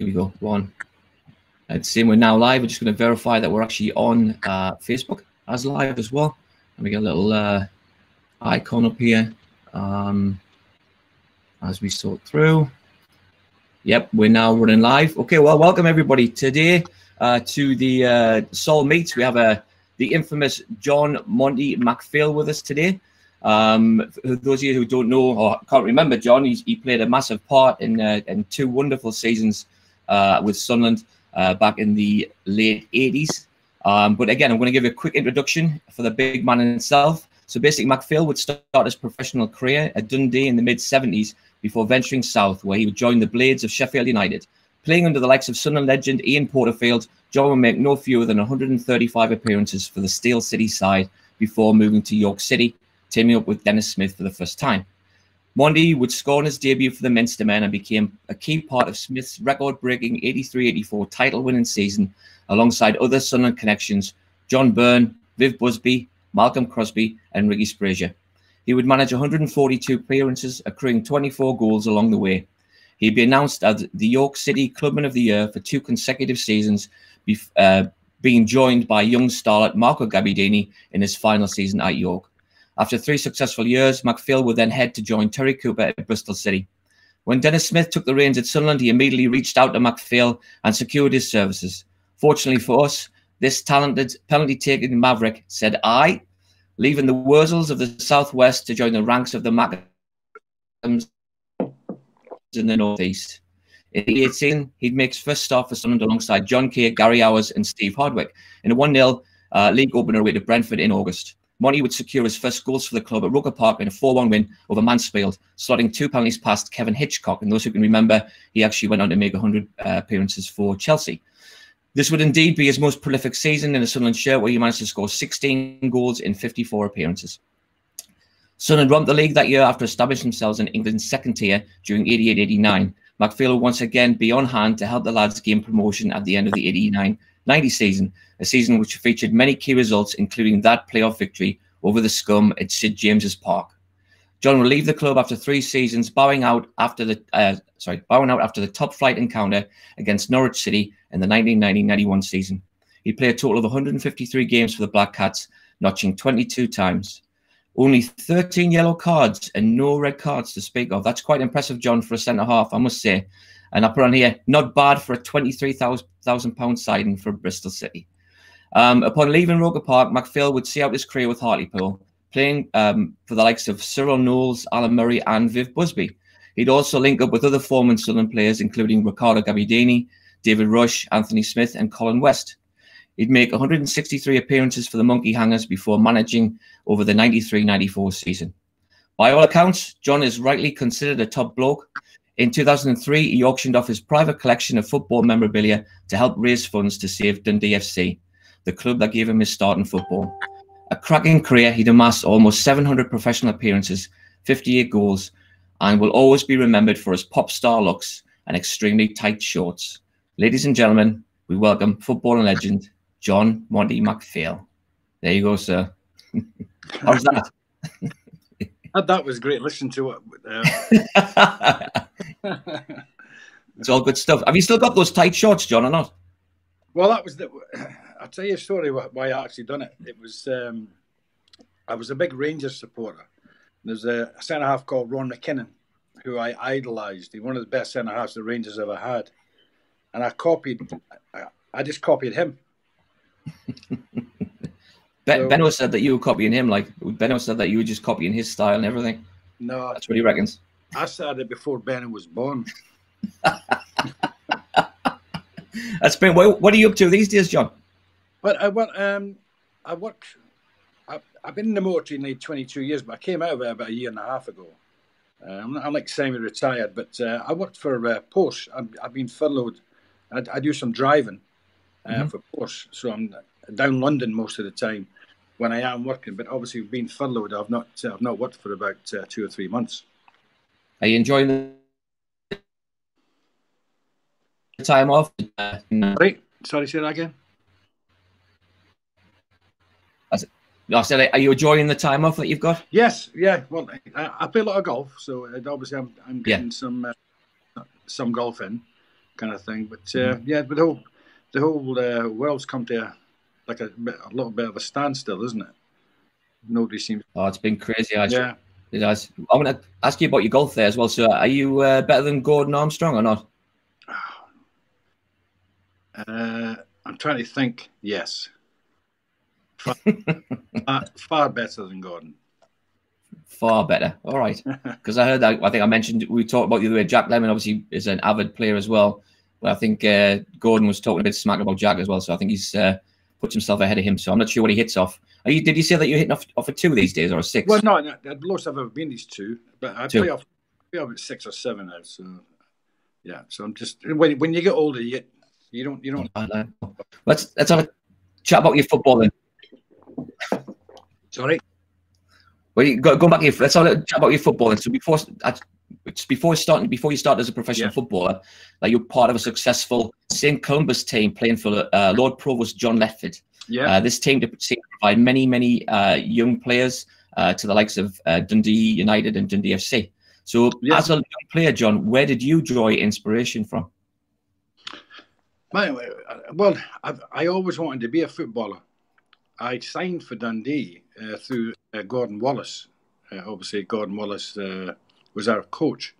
Here we go. Go on. It's saying we're now live. We're just going to verify that we're actually on Facebook as live as well. And we get a little icon up here as we sort through. Yep, we're now running live. Okay, well, welcome everybody today to the Soul Meets. We have the infamous John Monty MacPhail with us today. For those of you who don't know or can't remember John, he played a massive part in two wonderful seasons with Sunderland back in the late 80s. But again, I'm going to give you a quick introduction for the big man himself. So basically, MacPhail would start his professional career at Dundee in the mid-70s before venturing south, where he would join the Blades of Sheffield United. Playing under the likes of Sunderland legend Ian Porterfield, John would make no fewer than 135 appearances for the Steel City side before moving to York City, teaming up with Dennis Smith for the first time. Monty would score on his debut for the Minster men and became a key part of Smith's record-breaking 83-84 title-winning season, alongside other Sunderland connections, John Byrne, Viv Busby, Malcolm Crosby and Ricky Frazier. He would manage 142 appearances, accruing 24 goals along the way. He'd be announced as the York City Clubman of the Year for 2 consecutive seasons, being joined by young starlet Marco Gabbiadini in his final season at York. After 3 successful years, MacPhail would then head to join Terry Cooper at Bristol City. When Dennis Smith took the reins at Sunderland, he immediately reached out to MacPhail and secured his services. Fortunately for us, this talented penalty-taking maverick said aye, leaving the Wurzels of the Southwest to join the ranks of the Macadams in the Northeast. In the 18, he'd make his first start for Sunderland alongside John Kay, Gary Hours and Steve Hardwick in a 1-0 league opener away to Brentford in August. Monty would secure his first goals for the club at Roker Park in a 4-1 win over Mansfield, slotting 2 penalties past Kevin Hitchcock. And those who can remember, he actually went on to make 100 appearances for Chelsea. This would indeed be his most prolific season in a Sunderland shirt, where he managed to score 16 goals in 54 appearances. Sunderland romped the league that year after establishing themselves in England's second tier during 88-89. MacPhail would once again be on hand to help the lads gain promotion at the end of the 89-90 season, a season which featured many key results, including that playoff victory over the Scum at St James's Park. John will leave the club after 3 seasons, bowing out after the top-flight encounter against Norwich City in the 1990-91 season. He played a total of 153 games for the Black Cats, notching 22 times. Only 13 yellow cards and no red cards to speak of. That's quite impressive, John, for a centre-half, I must say. And I put on here, not bad for a £23,000 signing for Bristol City. Upon leaving Roker Park, MacPhail would see out his career with Hartlepool, playing for the likes of Cyril Knowles, Alan Murray and Viv Busby. He'd also link up with other former Sunderland players, including Ricardo Gabbiadini, David Rush, Anthony Smith and Colin West. He'd make 163 appearances for the Monkey Hangers before managing over the 93-94 season. By all accounts, John is rightly considered a top bloke. In 2003, he auctioned off his private collection of football memorabilia to help raise funds to save Dundee FC, the club that gave him his start in football. A cracking career, he'd amassed almost 700 professional appearances, 58 goals, and will always be remembered for his pop star looks and extremely tight shorts. Ladies and gentlemen, we welcome footballing legend John Monty MacPhail. There you go, sir. How's that? That was great. Listen to it. It's all good stuff. Have you still got those tight shorts, John, or not? Well, that was I'll tell you a story why I actually done it. It was I was a big Rangers supporter. There's a centre half called Ron McKinnon, who I idolised. He's one of the best centre halves the Rangers ever had, and I just copied him. Benno said that you were copying him. Like Benno said that you were just copying his style and everything. No, that's what he reckons. I started before Benno was born. That's been. What are you up to these days, John? But I've been in the military nearly 22 years, but I came out of it about a year and a half ago. I'm like semi-retired, but I worked for Porsche. I've been furloughed. I do some driving for Porsche, so I'm down London most of the time when I am working. But obviously, being furloughed, I've not worked for about 2 or 3 months. Are you enjoying the time off? Right. Sorry, say that again. I said, are you enjoying the time off that you've got? Yes, yeah. Well, I play a lot of golf, so obviously I'm getting some golf in. kind of thing. But yeah, but the whole world's come to a little bit of a standstill, isn't it? Nobody seems. Oh, it's been crazy, actually. Yeah. It has. I want to ask you about your golf there as well. So, are you better than Gordon Armstrong or not? I'm trying to think. Yes. Far better than Gordon. Far better. All right. Because I heard that. I think I mentioned we talked about the other way. Jack Lemmon obviously is an avid player as well. But I think Gordon was talking a bit smack about Jack as well. So I think he's put himself ahead of him. So I'm not sure what he hits off. Did you say that you're hitting off a 2 these days or a 6? Well, no, the lowest I've ever been is 2, but I play off at 6 or 7 now. So yeah, so I'm just when you get older, you don't. Let's have a chat about your football then. Sorry. Well, go back here. Let's have a chat about your football then. So before you started as a professional footballer, like you're part of a successful St. Columba's team playing for Lord Provost John Lefford. Yeah. This team to provide many young players to the likes of Dundee United and Dundee FC. So as a young player, John, where did you draw your inspiration from? Well, I always wanted to be a footballer. I signed for Dundee through Gordon Wallace. Obviously, Gordon Wallace was our coach.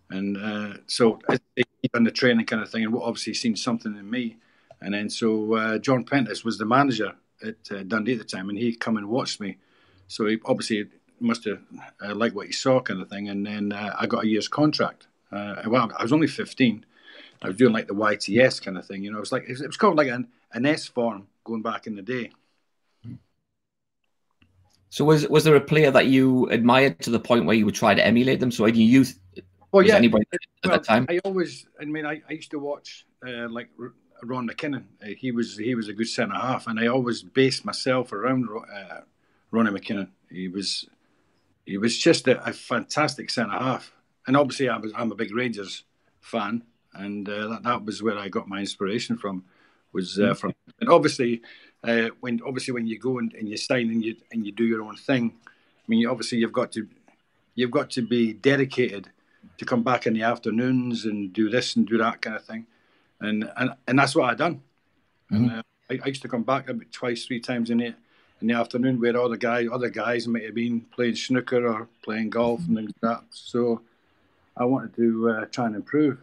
And so he done the training kind of thing and obviously seen something in me. And then so John Prentice was the manager at Dundee at the time, and he come and watched me. So he obviously must have liked what he saw kind of thing. And then I got a year's contract. Well, I was only 15. I was doing like the YTS kind of thing. You know, it was called like an S form going back in the day. So was there a player that you admired to the point where you would try to emulate them? So in your youth, anybody at that time? I used to watch like Ron McKinnon. He was a good centre half, and I always based myself around Ronnie McKinnon. He was just a fantastic centre half, and obviously I'm a big Rangers fan, and that was where I got my inspiration from. From, and obviously when you go and you sign and you do your own thing, I mean obviously you've got to be dedicated to come back in the afternoons and do this and do that kind of thing. And that's what I done. Mm-hmm. And I used to come back about 2-3 times in the afternoon where other guys might have been playing snooker or playing golf and things like that. So I wanted to try and improve,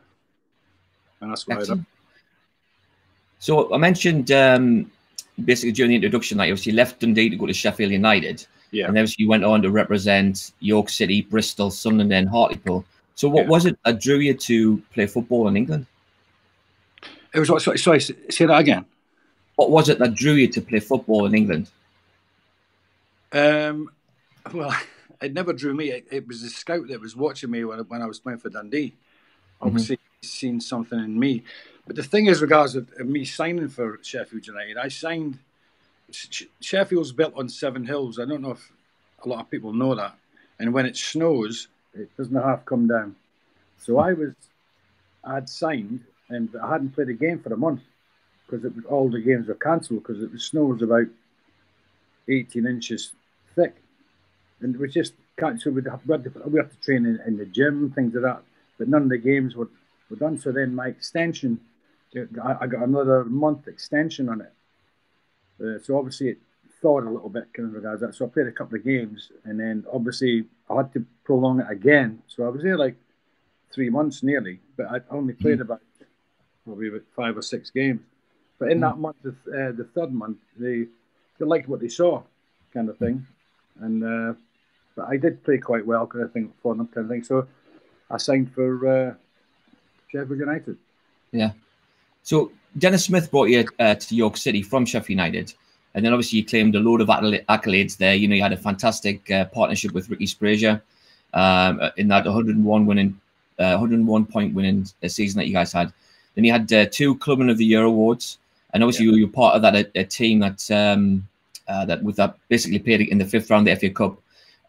and that's what I done. So I mentioned basically during the introduction that you obviously left Dundee to go to Sheffield United, and obviously you went on to represent York City, Bristol, Sunderland, and Hartlepool. So what was it that drew you to play football in England? It was sorry, say that again. What was it that drew you to play football in England? Well, it never drew me. It was the scout that was watching me when I was playing for Dundee. Obviously, seen something in me. But the thing is, regards of me signing for Sheffield United, I signed. Sheffield's built on 7 hills. I don't know if a lot of people know that. And when it snows, it doesn't half come down. So I'd signed, and I hadn't played a game for a month because all the games were cancelled because the snow was about 18 inches thick, and we just can't. So we had to train in the gym, things like that. But none of the games were done. So then my extension, I got another month extension on it. So obviously it thawed a little bit kind of regards that. So I played a couple of games, and then obviously I had to prolong it again. So I was there like 3 months nearly, but I only played probably about 5 or 6 games. But in that month, the third month, they liked what they saw, kind of thing, and but I did play quite well, kind of thing, for them, kind of thing. So I signed for Sheffield United. Yeah. So Dennis Smith brought you to York City from Sheffield United, and then obviously you claimed a load of accolades there. You know, you had a fantastic partnership with Ricky Sprazier in that 101 point winning season that you guys had. Then you had 2 Clubman of the Year awards, and obviously you were part of that a team that basically played in the 5th round of the FA Cup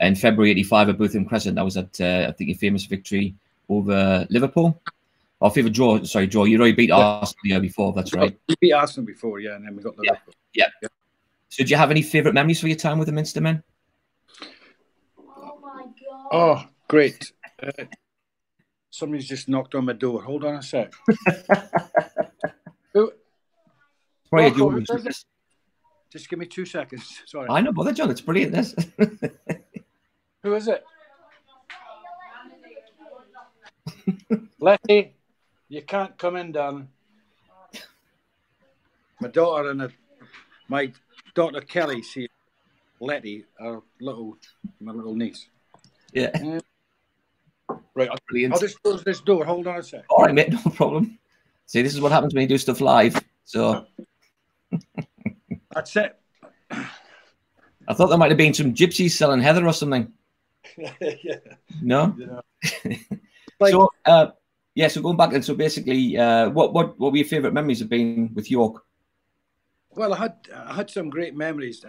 in February '85 at Bootham Crescent. That was at I think your famous victory over Liverpool. Or favourite draw. Sorry, draw. You already beat Arsenal the year before. That's right. We beat Arsenal before, yeah, and then we got Liverpool. Yeah. So, do you have any favourite memories for your time with the Minster men? Oh my God! Oh, great. Somebody's just knocked on my door. Hold on a sec. Who? Rocco, Who is it? Just give me 2 seconds. Sorry. I know, bother, John. It's brilliant, this. Who is it? Letty, you can't come in, darling. My daughter and my daughter Kelly, she, Letty, my little niece. Yeah. Right, I'll just close this door. Hold on a sec. All right, mate, no problem. See, this is what happens when you do stuff live. So that's it. I thought there might have been some gypsies selling heather or something. Yeah. No. Yeah. Like, so so going back, and so basically, what were your favourite memories of being with York? Well, I had some great memories.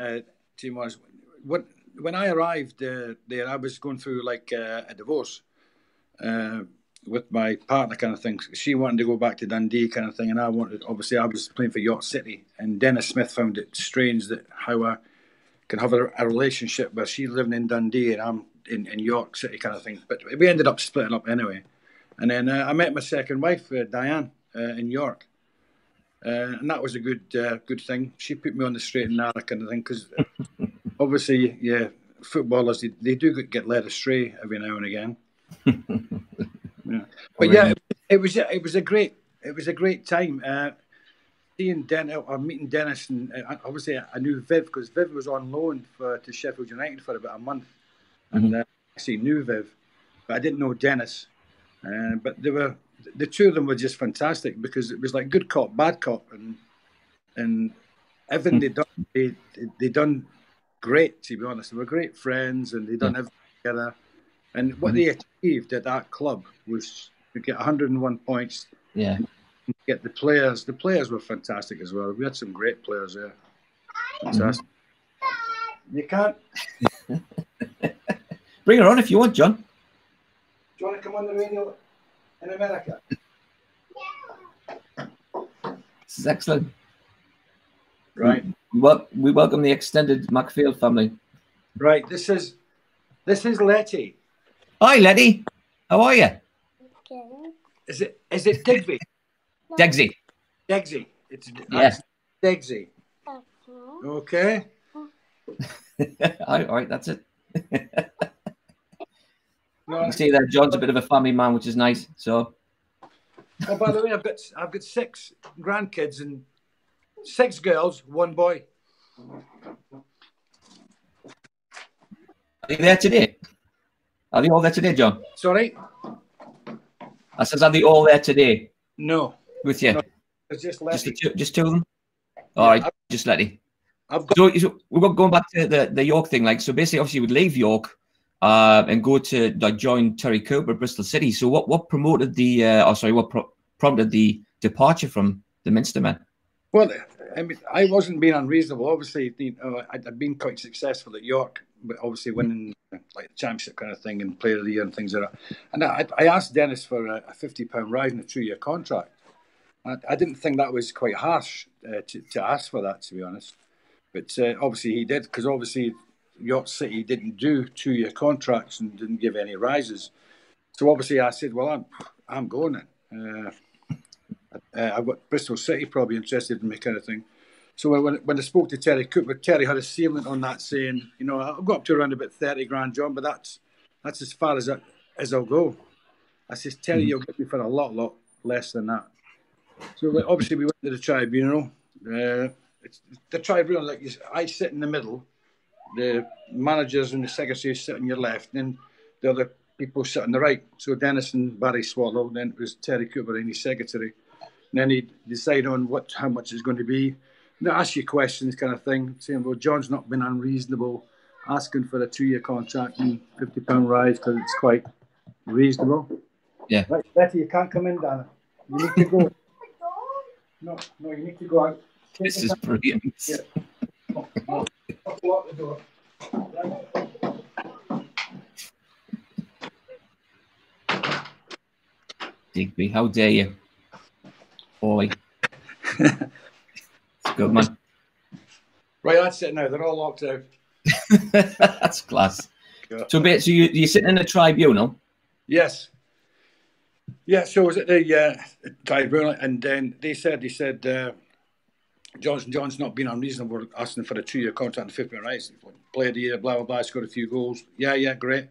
Team was when I arrived there, I was going through like a divorce with my partner, kind of thing. She wanted to go back to Dundee, kind of thing, and I wanted. Obviously, I was playing for York City, and Dennis Smith found it strange that how I can have a relationship where she's living in Dundee and I'm in York City, kind of thing. But we ended up splitting up anyway. And then I met my second wife, Diane, in York. And that was a good thing. She put me on the straight and narrow kind of thing because obviously, yeah, footballers they do get led astray every now and again. Yeah. But yeah, it was a great time. Seeing Dennis or meeting Dennis, and obviously I knew Viv because Viv was on loan to Sheffield United for about a month, and I actually knew Viv, but I didn't know Dennis. But the two of them were just fantastic because it was like good cop, bad cop, and everything they done great. To be honest, they were great friends, and they done everything together. And what they achieved at that club was to get 101 points. Yeah. Get the players. The players were fantastic as well. We had some great players there. Fantastic. You can't bring her on if you want, John. Do you want to come on the radio in America? This is excellent. Right. We welcome the extended MacPhail family. Right. This is Letty. Hi, Letty. How are you? Okay. Is it Digby? Degsy. Degsy. It's Degsy. Okay. All right, that's it. No, you see that John's a bit of a family man, which is nice. So. Oh, by the way, I've got 6 grandkids and 6 girls, 1 boy. Are they there today? Are they all there today, John? Sorry? I says, are they all there today? No. With you? No, it's just Letty. Just two of them? All right, just Letty. So we're going back to the York thing. Like, so basically, obviously, you would leave York and go to join Terry Cooper at Bristol City. So what promoted what prompted the departure from the Minster men? Well, I mean, I wasn't being unreasonable. Obviously, I'd been quite successful at York, but obviously winning like the championship kind of thing and player of the year and things like that. And I asked Dennis for a £50 rise in a 2-year contract. I didn't think that was quite harsh to ask for that, to be honest. But obviously he did, because obviously York City didn't do 2-year contracts and didn't give any rises. So obviously I said, well, I'm going then. I've got Bristol City probably interested in me, kind of thing. So when I spoke to Terry Cooper, Terry had a ceiling on that saying, I've got up to around about 30 grand, John, but that's as far as I'll go. I says, Terry, you'll get me for a lot less than that. So obviously we went to the tribunal. The tribunal, like I sit in the middle, the managers and the secretaries sit on your left, and then the other people sit on the right. So Dennis and Barry Swallow, then it was Terry Cooper and his secretary. And then he'd decide on how much it's going to be. And they ask you questions, kind of thing, saying, well, John's not been unreasonable, asking for a 2-year contract and £50 rise because it's quite reasonable. Yeah. Right, Betty, you can't come in, Dana. You need to go. No, you need to go out. This is brilliant. Yeah. No. Lock the door. Digby, how dare you? Boy. It's good, man. Right, that's it now. They're all locked out. That's class. God. So you're sitting in a tribunal? Yes. Yeah, so I was at the tribunal, and then they said John's not been unreasonable asking for a 2-year contract and 50 rights. Played a year, blah blah blah, scored a few goals. Yeah, great.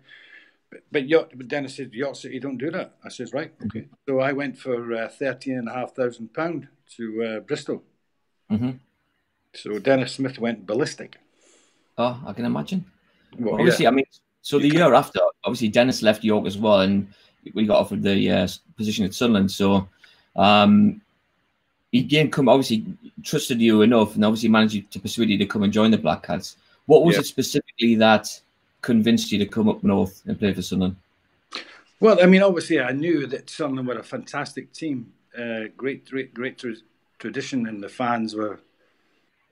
But Dennis said, York City don't do that. I says, right, okay. So I went for £13,500 to Bristol. So Dennis Smith went ballistic. Oh, I can imagine. Well, obviously, I mean, so the year after, obviously Dennis left York as well, and we got offered the position at Sunderland. So he obviously trusted you enough, and obviously managed to persuade you to come and join the Black Cats. What was it specifically that convinced you to come up north and play for Sunderland? Well, I mean, obviously, I knew that Sunderland were a fantastic team, great tradition, and the fans were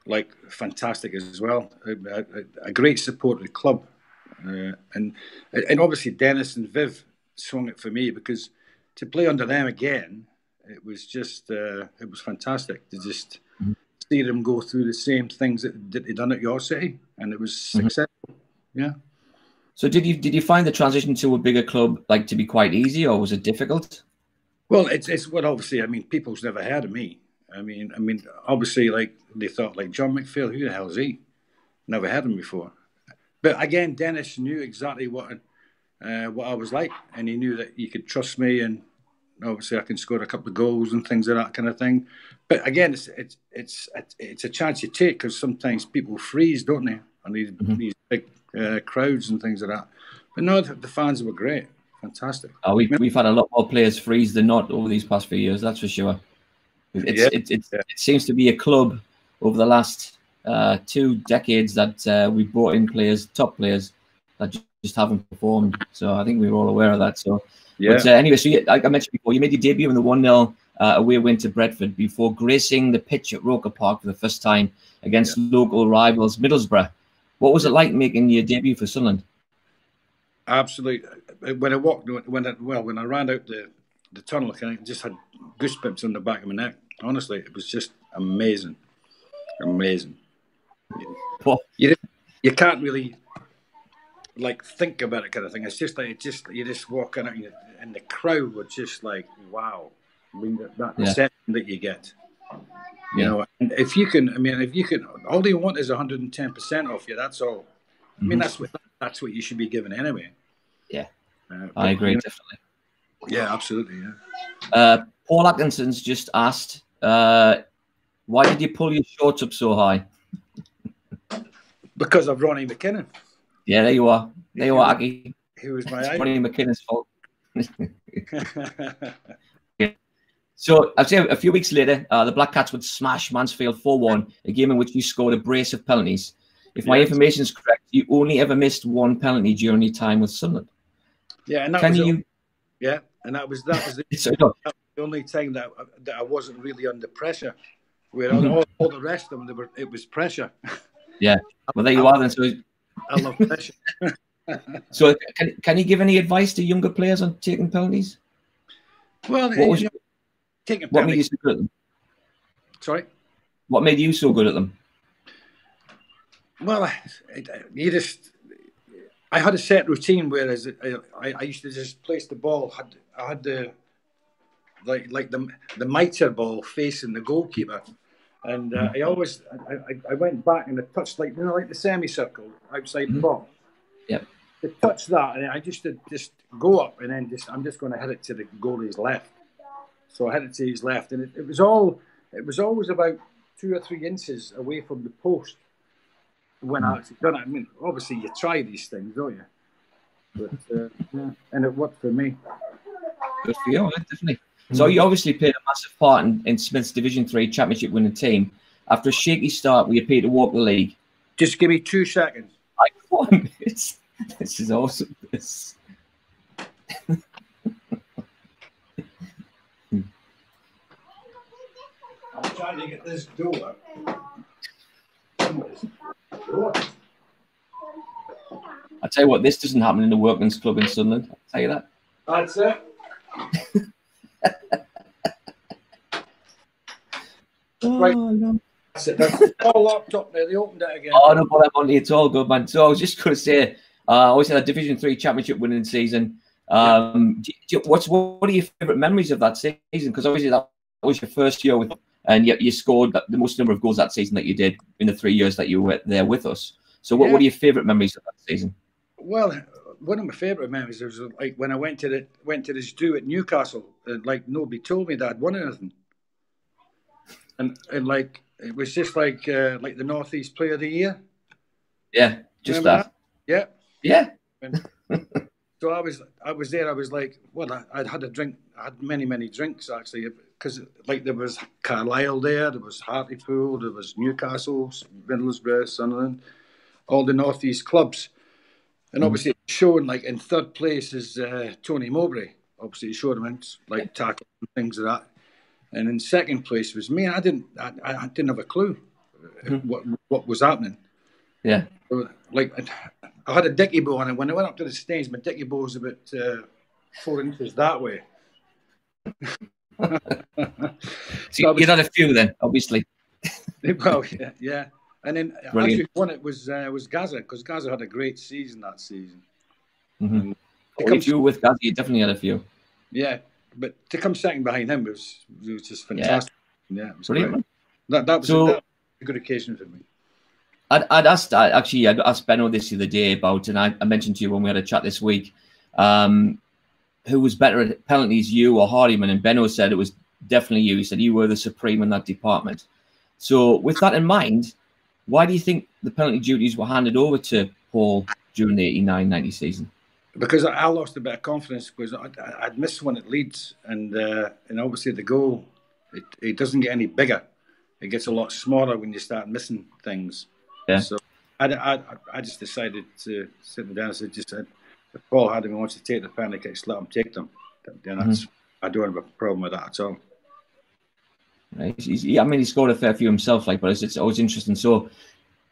like fantastic as well. A great supported club, and obviously Dennis and Viv swung it for me, because to play under them again, it was just it was fantastic to just see them go through the same things that they'd done at York City, and it was successful. Yeah. So did you find the transition to a bigger club like to be quite easy, or was it difficult? Well, it's what obviously, I mean, people's never heard of me. I mean, obviously, like they thought, like John MacPhail, who the hell is he? Never heard of him before. But again, Dennis knew exactly what I was like, and he knew that he could trust me, and obviously I can score a couple of goals and things like that kind of thing. But again, it's a chance you take, because sometimes people freeze, don't they, on these big crowds and things like that. But no, the fans were great, fantastic. We've had a lot more players freeze than not over these past few years, that's for sure. It seems to be a club over the last 2 decades that we brought in top players that just haven't performed. So I think we were all aware of that. So yeah. But anyway, so like I mentioned before, you made your debut in the 1-0 away win to Brentford before gracing the pitch at Roker Park for the first time against local rivals Middlesbrough. What was it like making your debut for Sunderland? Absolutely. When I ran out the tunnel, I just had goosebumps on the back of my neck. Honestly, it was just amazing. You can't really like think about it, kind of thing. It's just like you just walk in and the crowd were just like, wow. I mean, that reception that you get. You know, and if you can, all they want is 110% off you. That's all. I mean, that's what you should be given anyway. Yeah, I agree, definitely. Yeah, absolutely. Yeah. Paul Atkinson's just asked, why did you pull your shorts up so high? Because of Ronnie McKinnon. Yeah, there you are. There you are, Aki. He was my Ronnie McKinnon's fault. So I'd say a few weeks later, the Black Cats would smash Mansfield 4-1, a game in which you scored a brace of penalties. If my information is correct, you only ever missed 1 penalty during your time with Sunderland. Yeah, and that was the only time that I wasn't really under pressure. Where all the rest of them, it was pressure. Yeah, well there you are then. So I love pressure. So can you give any advice to younger players on taking penalties? Well, what made you so good at them? Sorry? What made you so good at them? Well, I had a set routine, whereas I used to just place the ball. I had the mitre ball facing the goalkeeper, and I went back and I touched like the semicircle outside the box. Yep. To touch that, and I just go up, and then I'm just going to hit it to the goalie's left. So I hit it to his left, and it was always about 2 or 3 inches away from the post when I actually done it. I mean, obviously you try these things, don't you? But and it worked for me. Good for you, definitely. So you obviously played a massive part in Smith's Division 3 Championship winning team. After a shaky start, we appeared to walk the league. Just give me 2 seconds. This is awesome. I'm trying to get this door. I tell you what, this doesn't happen in the Workman's Club in Sunderland. I'll tell you that. That's it. Right. No. That's it. That's all locked up there. They opened it again. Oh, no, but Monty, it's all good, man. So I was just going to say, I always had a Division 3 Championship winning season. What are your favourite memories of that season? Because obviously that was your first year with, and yet you scored the most number of goals that season that you did in the 3 years that you were there with us. So what are your favourite memories of that season? Well, one of my favourite memories was like when I went to the do at Newcastle, and like nobody told me that I'd won anything, and like it was just like the Northeast Player of the Year. Yeah, just Remember that. Yeah. So I was there. I was like, well, I'd had a drink. I had many drinks actually, because like there was Carlisle there was Hartlepool, there was Newcastle, Middlesbrough, Sunderland, all the Northeast clubs. And obviously, showing like in third place is Tony Mowbray. Obviously, he showed him like tackles and things like that. And in second place was me. I didn't have a clue what was happening. Yeah. So, like I had a dicky bow on it. When I went up to the stage, my dicky bow was about 4 inches that way. So you had a few then, obviously. Well, yeah. And then actually one it was Gaza, because Gaza had a great season that season. If you were with Gaza, you definitely had a few. Yeah, but to come second behind him was just fantastic. Yeah, it was brilliant. That was a good occasion for me. I'd asked Benno this the other day about, and I mentioned to you when we had a chat this week, who was better at penalties, you or Hardyman? And Benno said it was definitely you. He said you were the supreme in that department. So with that in mind, why do you think the penalty duties were handed over to Paul during the 89-90 season? Because I lost a bit of confidence, because I'd missed one at Leeds, and obviously the goal, it doesn't get any bigger. It gets a lot smaller when you start missing things. Yeah. So I just decided to sit him down and said, if Paul Hardyman wants to take the penalty kicks, let him take them. Then I don't have a problem with that at all. Right. He scored a fair few himself, but it's always interesting. So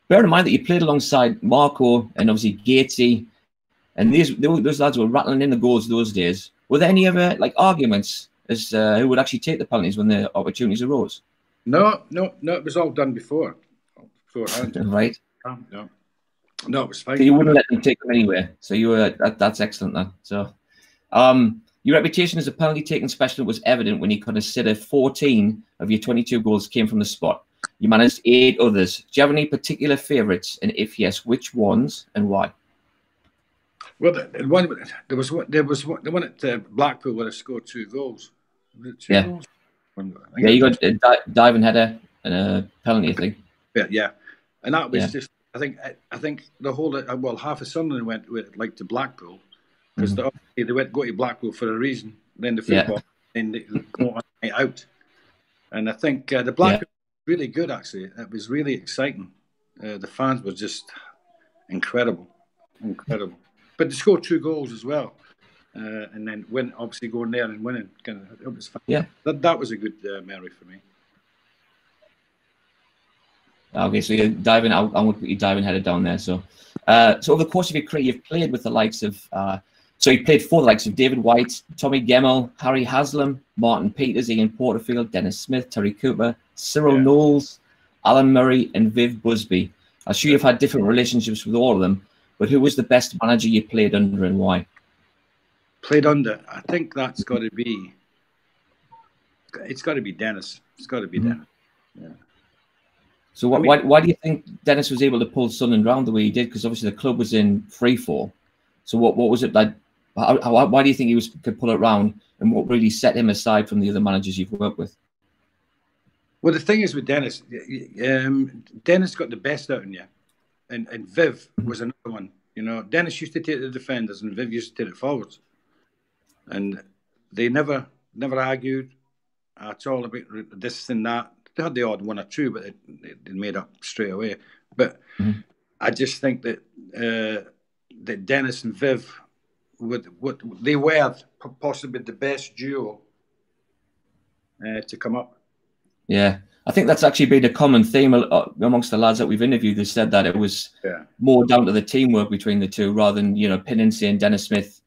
bear in mind that you played alongside Marco and obviously Gatesy, and those lads were rattling in the goals those days. Were there any other arguments as who would actually take the penalties when the opportunities arose? No, it was all done beforehand. Right. No, it was fine. So you wouldn't let them take them anywhere. So you were that's excellent. Then. So, your reputation as a penalty taking specialist was evident when you consider 14 of your 22 goals came from the spot. You managed 8 others. Do you have any particular favourites? And if yes, which ones and why? Well, there was the one at Blackpool where I scored 2 goals. Goals? Yeah, you got a diving header and a penalty, I think. Yeah, and that was just. I think the whole half of Sunderland went to Blackpool, because they went go to Blackpool for a reason. Then the football, then they go on night out, and I think the Blackpool was really good actually. It was really exciting. The fans were just incredible. But they scored 2 goals as well, and then obviously going there and winning, it was fun. Yeah, that was a good memory for me. Okay, so you're diving. I'm going to put you diving headed down there. So over the course of your career, you've played with the likes of. So you played for the likes of David White, Tommy Gemmell, Harry Haslam, Martin Peters, Ian Porterfield, Dennis Smith, Terry Cooper, Cyril Knowles, Alan Murray, and Viv Busby. I'm sure you've had different relationships with all of them, but who was the best manager you played under and why? Played under? I think that's got to be. It's got to be Dennis. It's got to be Dennis. Yeah. So why do you think Dennis was able to pull Sunderland round the way he did? Because obviously the club was in free fall. So what was it like? Why do you think he could pull it round? And what really set him aside from the other managers you've worked with? Well, the thing is with Dennis, Dennis got the best out in you, and Viv was another one. Dennis used to take the defenders, and Viv used to take the forwards, and they never argued at all about this and that. They had the odd 1 or 2, but they made up straight away. But I just think that that Dennis and Viv they were possibly the best duo to come up. Yeah, I think that's actually been a common theme amongst the lads that we've interviewed. They said that it was more down to the teamwork between the two rather than pinning saying Dennis Smith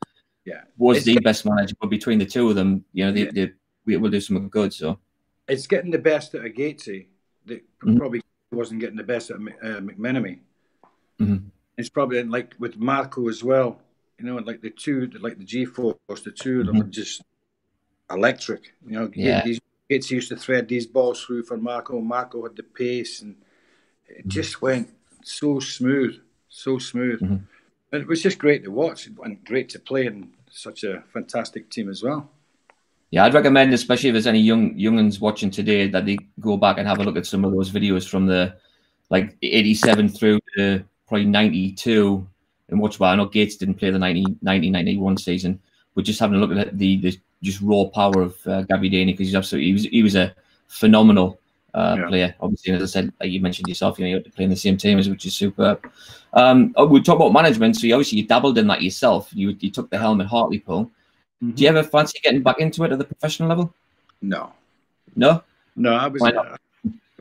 was the best manager, but between the two of them, they will do something good. So. It's getting the best out of Gatesy that probably wasn't getting the best out of McMenemy. It's probably like with Marco as well. you know, like the G-Force, the two of them were just electric. You know, these kids used to thread these balls through for Marco. Marco had the pace, and it just went so smooth, so smooth. And it was just great to watch and great to play in such a fantastic team as well. Yeah, I'd recommend, especially if there's any young'uns watching today, that they go back and have a look at some of those videos from the like 87 through to probably 92 and watch. Well, I know Gates didn't play the 90-91 season, but just having a look at the just raw power of Gabby Daney, because he was a phenomenal player. Obviously, and as I said, like you mentioned yourself, you had to play in the same team, which is superb. We talk about management, so you dabbled in that yourself. You took the helm at Hartlepool. Do you ever fancy getting back into it at the professional level? No. No? No, I was...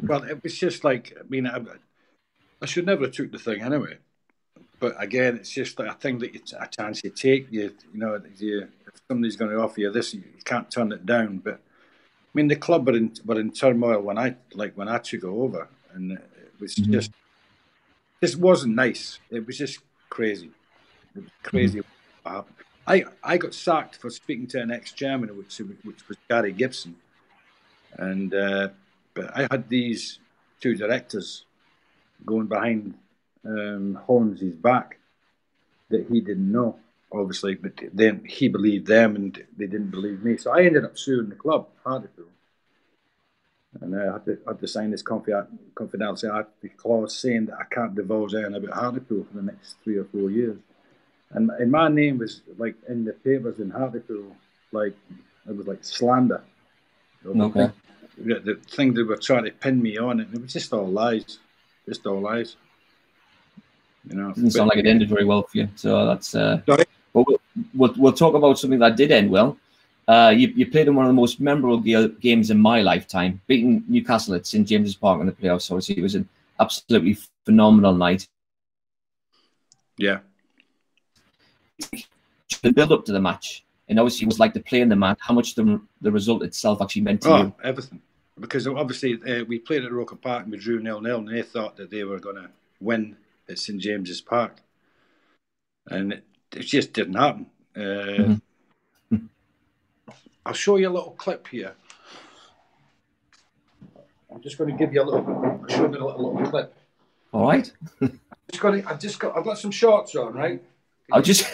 well, it was just like, I mean, I should never have took the thing anyway. But again, it's just like a thing that a chance you take. You know, if somebody's going to offer you this, you can't turn it down. But I mean, the club were in turmoil when I took it over, and it was just wasn't nice. It was just crazy. It was crazy what happened. I got sacked for speaking to an ex-chairman, which was Gary Gibson, and but I had these two directors going behind Holmes's back that he didn't know, obviously, but then he believed them and they didn't believe me. So I ended up suing the club, Hartlepool, and I had to sign this confidentiality clause saying that I can't divulge anything about Hartlepool for the next 3 or 4 years. And my name was like in the papers in Hartlepool, like it was like slander. Okay. The thing they were trying to pin me on, and it was just all lies, You know, doesn't sound like it ended very well for you. So that's. But we'll talk about something that did end well. You played in one of the most memorable games in my lifetime, beating Newcastle at St James's Park in the playoffs. Obviously, it was an absolutely phenomenal night. Yeah. The build up to the match, and obviously it was like the play in the match. How much the result itself actually meant to you? Everything, because obviously we played at Roker Park and we drew 0-0, and they thought that they were going to win at St James's Park, and it just didn't happen. I'll show you a little clip here. I'm just going to give you a little clip. All right. I've got some shorts on, right? I'll just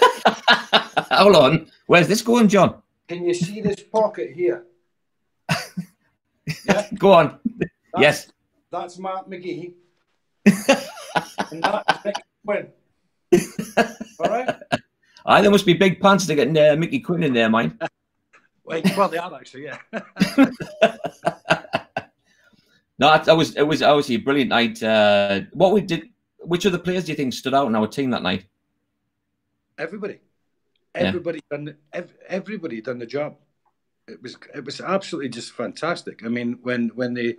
hold on. Where's this going, John? Can you see this pocket here? Yeah. Go on. Yes. That's Mark McGee. And that's Mickey Quinn. All right. There must be big pants to get Mickey Quinn in there, mine. Well, they are actually, yeah. No, it was obviously a brilliant night. What we did. Which of the players do you think stood out in our team that night? Everybody done the job. It was absolutely just fantastic. I mean, when we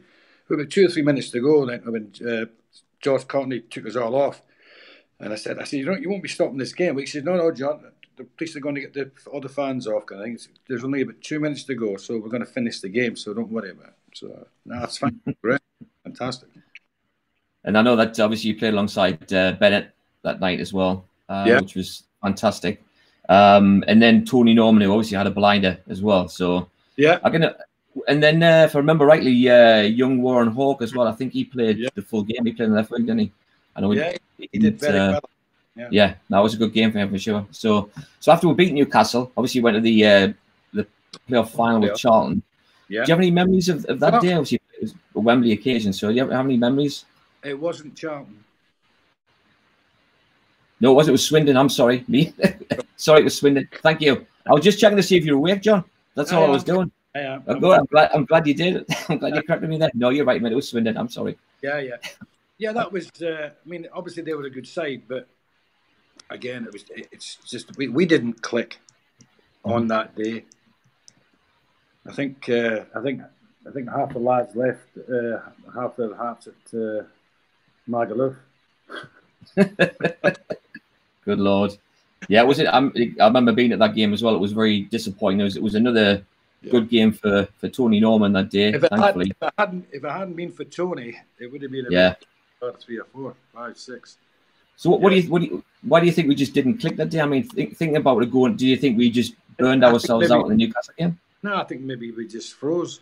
were 2 or 3 minutes to go, when George Courtney took us all off, and I said, you won't be stopping this game. He said, no, John, the police are going to get all the fans off. I think there's only about 2 minutes to go, so we're going to finish the game. So don't worry about it. So no, it's fine. Great, fantastic. And I know that obviously you played alongside Bennett that night as well, which was fantastic. And then Tony Norman, who obviously had a blinder as well. So yeah, and then if I remember rightly, young Warren Hawke as well. I think he played the full game. He played in the left wing, didn't he? I know he did very well. Yeah, that was a good game for him for sure. So after we beat Newcastle, obviously went to the playoff final with Charlton. Yeah. Do you have any memories of that day? Obviously, it was a Wembley occasion. So do you have any memories? It wasn't Charlton. No, it was Swindon. I'm sorry. Me. Sorry, it was Swindon. Thank you. I was just checking to see if you were awake, John. That's all I was doing. I'm glad you did. I'm glad you corrected me there. No, you're right, man. It was Swindon. I'm sorry. Yeah. That was. I mean, obviously they were a good side, but again, it's just we didn't click on that day. I think half the lads left, half the hearts at Magaluf. Good Lord. Yeah, was it? I remember being at that game as well. It was very disappointing. It was another good game for Tony Norman that day. Thankfully, if it hadn't been for Tony, it would have been a 3 or 4, 5, 6. So why do you think we just didn't click that day? I mean, thinking about it going, do you think we just burned ourselves out in the Newcastle game? No, I think maybe we just froze.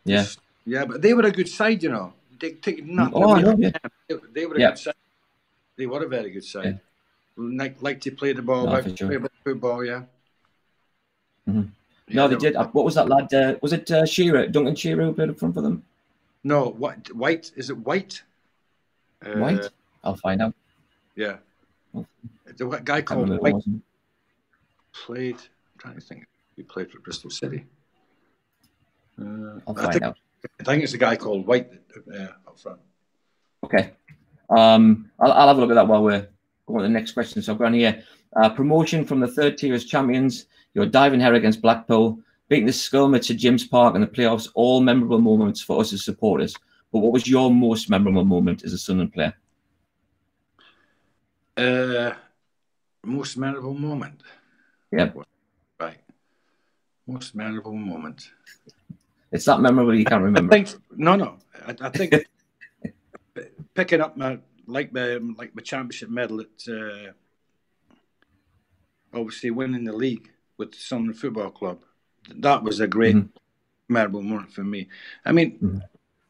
Yeah. Yeah, but they were a good side, you know. They take nothing. Oh, I know, yeah. They were a good side. They were a very good side. Yeah. Like to play the ball, play football, yeah. Mm-hmm. No, they did. What was that lad? Was it Shearer, Duncan Shearer, who played up front for them? No, what? White? Is it White? White? I'll find out. Yeah. The guy called White played. I'm trying to think. He played for Bristol City. I'll find out. I think it's a guy called White up front. Okay. I'll have a look at that while we're going to the next question. So I've got here. Promotion from the third tier as champions. Your diving header against Blackpool. Beating the Skirmits at James Park in the playoffs. All memorable moments for us as supporters. But what was your most memorable moment as a Sunderland player? Most memorable moment? Yeah. Right. Most memorable moment. It's that memorable you can't remember. I think picking up my championship medal at obviously winning the league with Sunderland Football Club. That was a great memorable moment for me. I mean,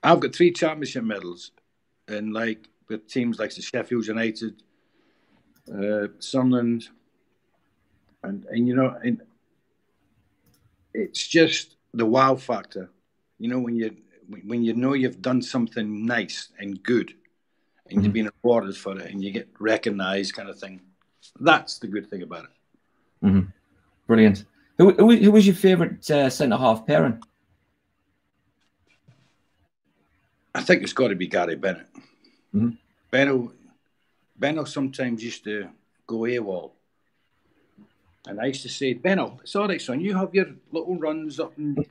I've got 3 championship medals, and like with teams like the Sheffield United, Sunderland, and you know, and it's just the wow factor. You know, when you know you've done something nice and good, and you've been rewarded for it, and you get recognised, kind of thing. That's the good thing about it. Brilliant. Who was your favourite centre half pairing? I think it's got to be Gary Bennett. Benno sometimes used to go AWOL. And I used to say, Benno, it's all right, son. You have your little runs up, and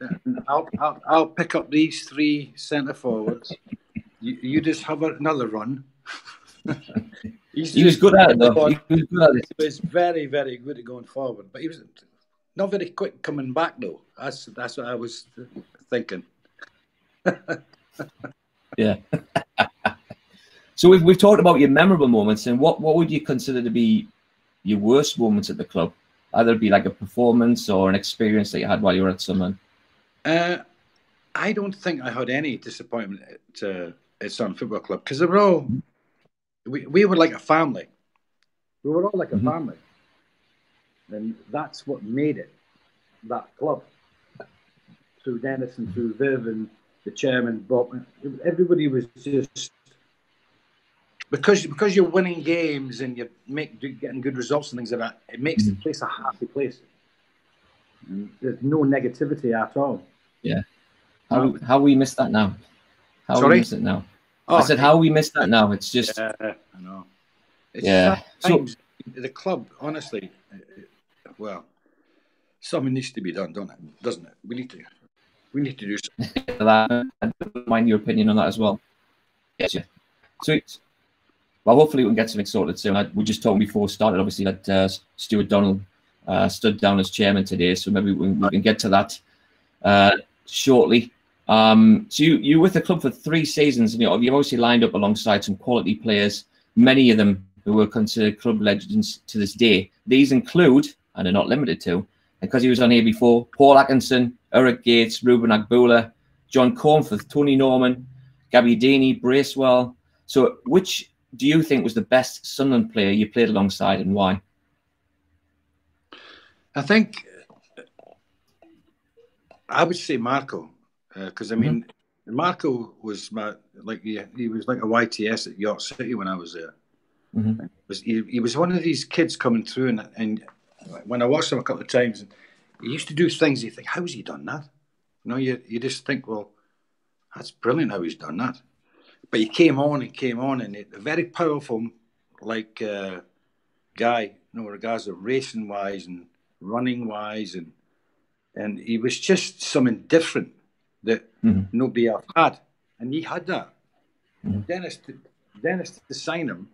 I'll pick up these 3 centre forwards. You just have another run. He was good at it, though. He was good at it. He was very, very good at going forward, but he was not very quick coming back, though. That's what I was thinking. Yeah. So we've talked about your memorable moments, and what would you consider to be your worst moments at the club? Either be like a performance or an experience that you had while you were at Sunderland. I don't think I had any disappointment at Sunderland Football Club, because they were all we were like a family. We were all like a family, and that's what made it that club. Through Dennis and through Viv and the chairman, Bob, everybody was just because you're winning games and you're getting good results and things like that. It makes the place a happy place. And there's no negativity at all. Yeah. How we miss that now? How we miss it now? Oh, I said, how we miss that now? It's just. I know. It's so the club, honestly, well, something needs to be done, doesn't it? We need to do something. I don't mind your opinion on that as well. Yes, yeah. Sweet. Well, hopefully we can get something sorted soon. We just talked before we started, obviously, that Stuart Donald stood down as chairman today, so maybe we can get to that shortly. So you were with the club for 3 seasons, and you've obviously lined up alongside some quality players, many of them who were considered club legends to this day. These include, and are not limited to, because he was on here before, Paul Atkinson, Eric Gates, Ruben Agboola, John Cornforth, Tony Norman, Gabby Deeney, Bracewell. So which do you think was the best Sunderland player you played alongside, and why? I think I would say Marco, because I mean, Marco was he was like a YTS at York City when I was there. He was one of these kids coming through, and when I watched him a couple of times, he used to do things you think, how has he done that? You know, you just think, well, that's brilliant how he's done that. But he came on, and a very powerful, guy, you know, regards of racing wise and running wise, and he was just something different that nobody else had, and he had that. Dennis to sign him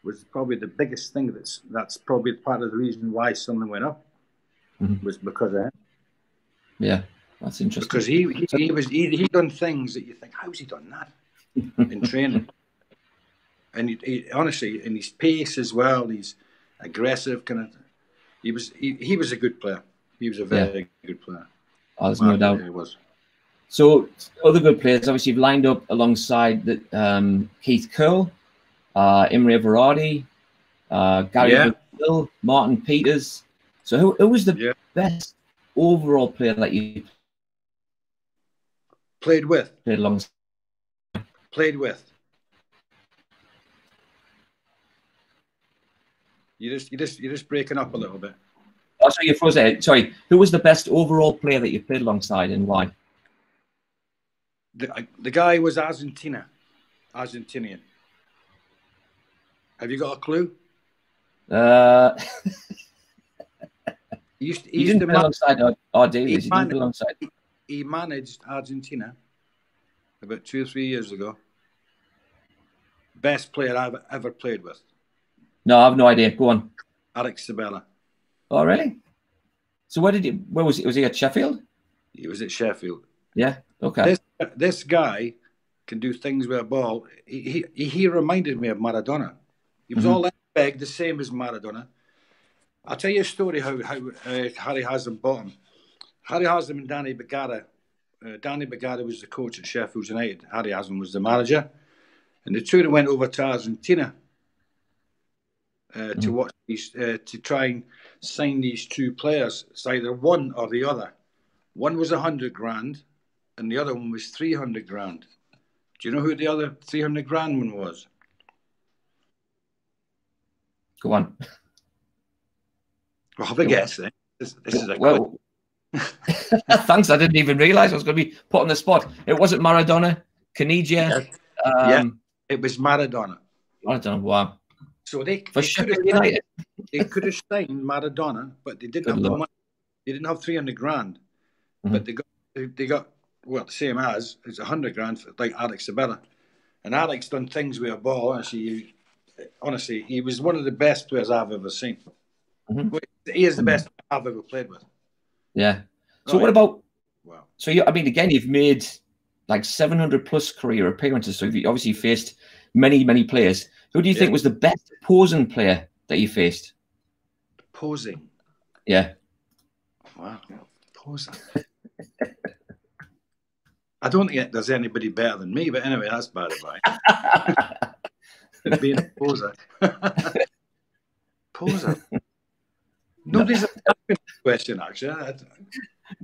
was probably the biggest thing. That's probably part of the reason why Sunderland went up, was because of him. Yeah, that's interesting. Because he done things that you think, how's he done that in training? and he honestly, and his pace as well. He's aggressive, kind of. He was a good player. He was a very good player. Oh, there's no doubt. He was. So other good players, obviously, you've lined up alongside Keith Curl, Imre Varadi, Gary Hill, Martin Peters. So who was the best overall player that you played with? Played alongside. Played with. You're just breaking up a little bit. Oh, sorry, you froze there. Sorry, who was the best overall player that you played alongside, and why? The guy was Argentinian. Have you got a clue? He didn't play alongside our Davies. He didn't play alongside. He managed Argentina about 2 or 3 years ago. Best player I've ever played with. No, I have no idea. Go on. Alex Sabella. Oh, really? So where was he? Was he at Sheffield? He was at Sheffield. Yeah. Okay. This guy can do things with a ball. He reminded me of Maradona. He was all that big, the same as Maradona. I'll tell you a story how Harry Haslam bought him. Harry Haslam and Danny Bagara. Danny Bagara was the coach at Sheffield United. Harry Haslam was the manager. And the two went over to Argentina to watch these, to try and sign these two players. It's either one or the other. One was 100 grand and the other one was 300 grand. Do you know who the other 300 grand one was? Go on. Well, have a guess then. This is a thanks. I didn't even realise I was going to be put on the spot. It wasn't Maradona, Caniggia. It was Maradona. Maradona, wow. So they could have signed Maradona, but they didn't have the money. They didn't have 300 grand, but they got well the same as it's 100 grand for, like Alex Sabella, and Alex done things with a ball. Honestly, he was one of the best players I've ever seen. He is the best I've ever played with. Yeah. So what about? Wow. So again, you've made like 700 plus career appearances. So you obviously faced many players. Who do you think was the best opposing player that you faced? Opposing. Yeah. Wow. Opposing. I don't think there's anybody better than me, but anyway, that's by the by. Being a poser. Poser. Nobody's asking the question, actually.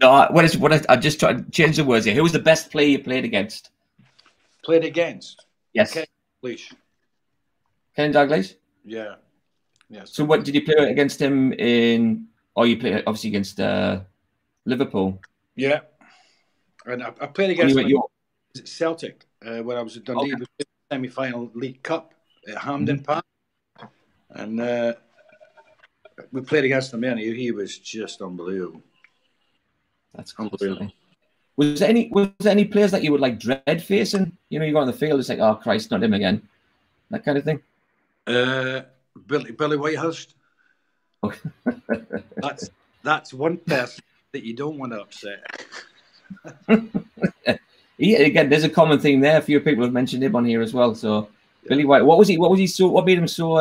No, I just tried to change the words here. Who was the best player you played against? Played against? Yes. Ken Dalglish. Ken Dalglish? Yeah. Yes. So what did you play against him in? Oh, you played obviously against Liverpool. Yeah. And I played against him at Celtic when I was at Dundee. Okay. Semi-final League Cup at Hampden Park. And we played against him and he was just unbelievable. That's unbelievable. Was there any players that you would like dread facing? You know, you go on the field, it's like, oh Christ, not him again. That kind of thing. Billy Whitehurst. Okay. That's one person that you don't want to upset. Again, there's a common theme there. A few people have mentioned him on here as well. So Billy White, what made him so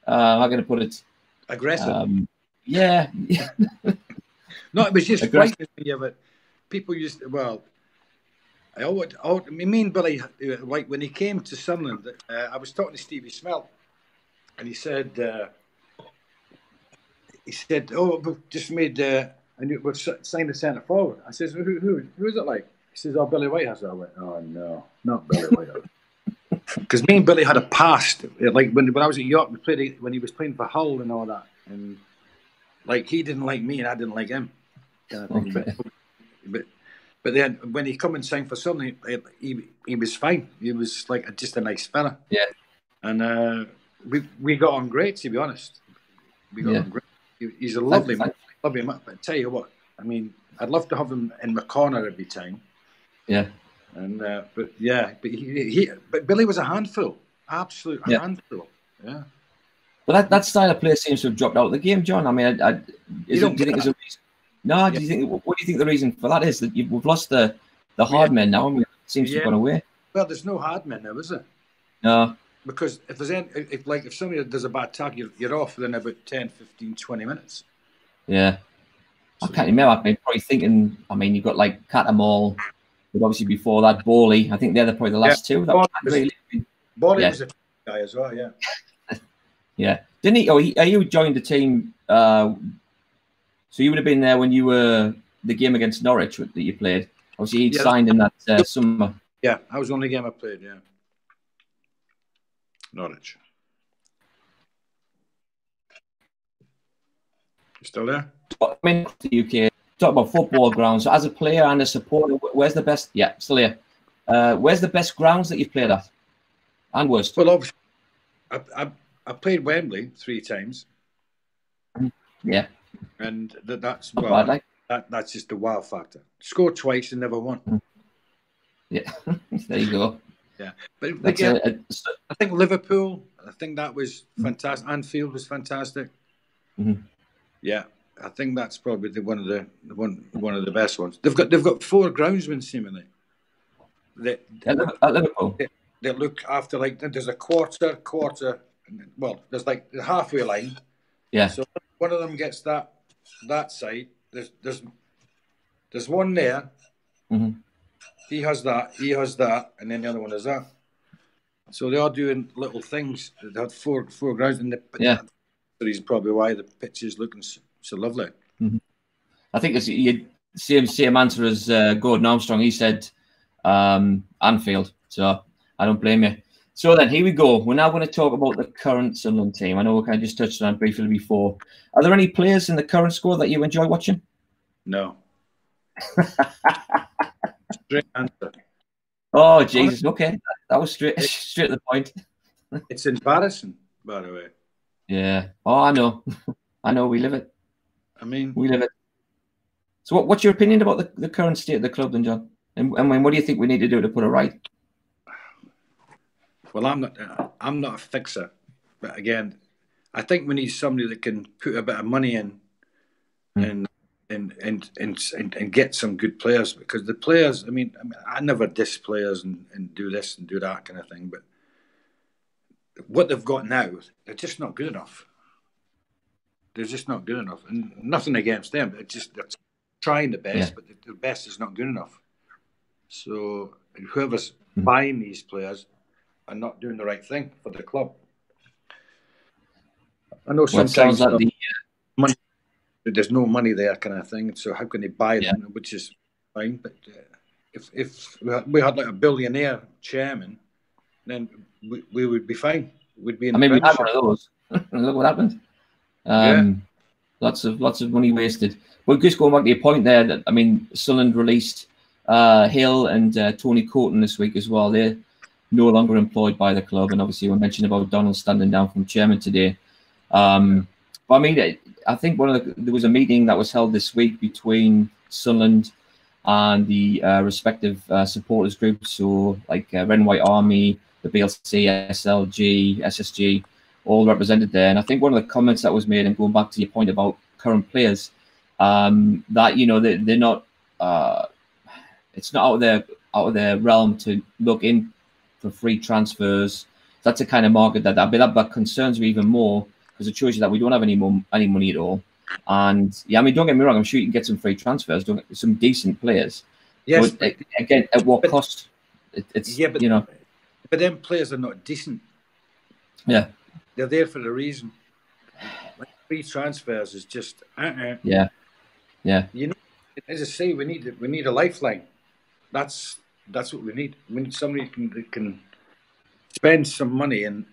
how can I put it? Aggressive. Yeah. No, it was just frightening me. But people used to, me and Billy, like when he came to Sunderland, I was talking to Stevie Smelt, and he said, "Oh, we've just made and we've signed a centre forward." I says, "Who is it like?" He says, "Oh, Billy Whitehurst." I went, "Oh no, not Billy Whitehurst." Because me and Billy had a past. Like when I was at York, we played when he was playing for Hull and all that, and like he didn't like me and I didn't like him. Okay. But then when he come and sang for something, he was fine. He was like just a nice fella. Yeah. And we got on great, to be honest. We got on great. He's a lovely man. Lovely man. But I tell you what, I mean, I'd love to have him in my corner every time. Yeah. And but Billy was a handful, absolute handful. Yeah. But that style of play seems to have dropped out of the game, John. I mean, do you think there's a reason? No, do you think? What do you think the reason for that is? That we've lost the hard men now. I mean, it seems to have gone away. Well, there's no hard men now, is there? No. because if there's any, if somebody does a bad tag, you're off within about 10, 15, 20 minutes. Yeah. I can't remember. I've been probably thinking, I mean, you've got like Catamall, but obviously before that, Bawley. I think they're probably the last two. That Bawley was a guy as well, yeah. Yeah. Didn't he? Oh, you joined the team. So you would have been there when you were the game against Norwich that you played. Obviously, he'd signed in that summer. Yeah, that was the only game I played, yeah. Norwich. You still there? I mean, the UK, talk about football grounds. So as a player and a supporter, where's the best? Yeah, still here. Where's the best grounds that you've played at? And worst? Well, obviously, I played Wembley 3 times. Yeah. And that's that's just the wow factor. Scored twice and never won. Yeah, there you go. Yeah, but again, I think Liverpool. I think that was fantastic. Anfield was fantastic. Yeah, I think that's probably one of the best ones. They've got 4 groundsmen seemingly. At Liverpool. They look after, like, there's a quarter. Well, there's like the halfway line. Yeah. So one of them gets that side. There's one there. He has that, and then the other one is that. So they are doing little things. They had 4 grounds, and the reason probably why the pitch is looking so lovely. I think it's same answer as Gordon Armstrong. He said Anfield, so I don't blame you. So then, here we go. We're now going to talk about the current Sunderland team. I know we kind of just touched on it briefly before. Are there any players in the current squad that you enjoy watching? No. Straight answer. Oh, Jesus. Okay. That was straight to the point. It's embarrassing, by the way. Yeah. Oh, I know. I know. We live it. I mean, we live it. So what's your opinion about the current state of the club then, John? And what do you think we need to do to put it right? Well, I'm not a fixer, but again, I think we need somebody that can put a bit of money in and get some good players, because the players. I mean, I never diss players and do this and do that kind of thing, but what they've got now, they're just not good enough. They're just not good enough, and nothing against them. They're trying the best, but the best is not good enough. So whoever's buying these players are not doing the right thing for the club. I know sometimes money, there's no money there, kind of thing. So how can they buy them? Which is fine. But if we had like a billionaire chairman, then we would be fine. We'd be in. I mean, we had one of those. Look what happened. Lots of money wasted. But just going back to your point there, that I mean, Sunderland released Hill and Tony Coton this week as well. They're no longer employed by the club, and obviously we mentioned about Donald standing down from chairman today. But I mean, I think there was a meeting that was held this week between Sunderland and the respective supporters groups, so like Red and White Army, the BLC, SLG, SSG, all represented there. And I think one of the comments that was made, and going back to your point about current players, that they're not. It's not out of their realm to look in for free transfers. That's a kind of market that concerns me even more, because it shows you that we don't have any money at all. And yeah, I mean, don't get me wrong, I'm sure you can get some free transfers, some decent players. Yes, but again, at what cost? But them players are not decent. Yeah, they're there for a reason. Like, free transfers is just yeah. As I say, we need a lifeline. That's what we need. We need somebody that can spend some money and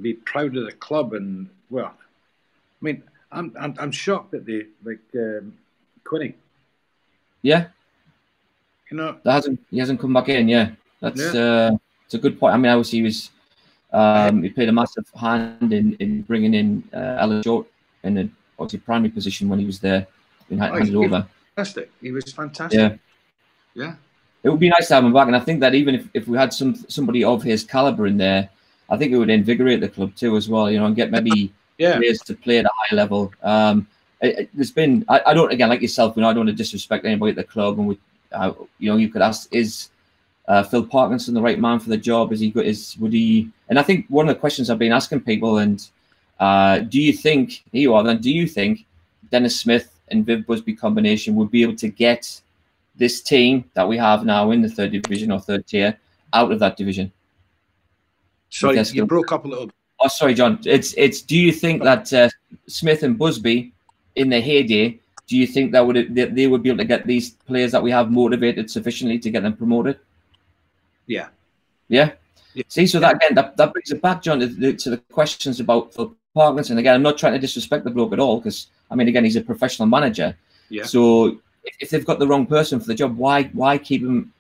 be proud of the club. And well, I mean, I'm shocked that they Quinny. Yeah, he hasn't come back in. Yeah, that's it's a good point. I mean, obviously he played a massive hand in bringing in Alan Short in a obviously primary position when he was there, being handed over. Fantastic. He was fantastic. Yeah. It would be nice to have him back, and I think that even if we had somebody of his caliber in there, I think it would invigorate the club too as well. And get maybe players to play at a high level. There's been I don't, again, like yourself, I don't want to disrespect anybody at the club, and you could ask, is Phil Parkinson the right man for the job? Would he? And I think one of the questions I've been asking people, and do you think Dennis Smith and Viv Busby combination would be able to get this team that we have now in the third division or third tier out of that division? Sorry, you broke up a little bit. Oh, sorry, John. It's. Do you think that Smith and Busby, in their heyday, do you think that they would be able to get these players that we have motivated sufficiently to get them promoted? Yeah. Yeah. See, so that again, that brings it back, John, to the questions about Phil Parkinson. Again, I'm not trying to disrespect the bloke at all, because I mean, again, he's a professional manager. Yeah. So if they've got the wrong person for the job, why keep him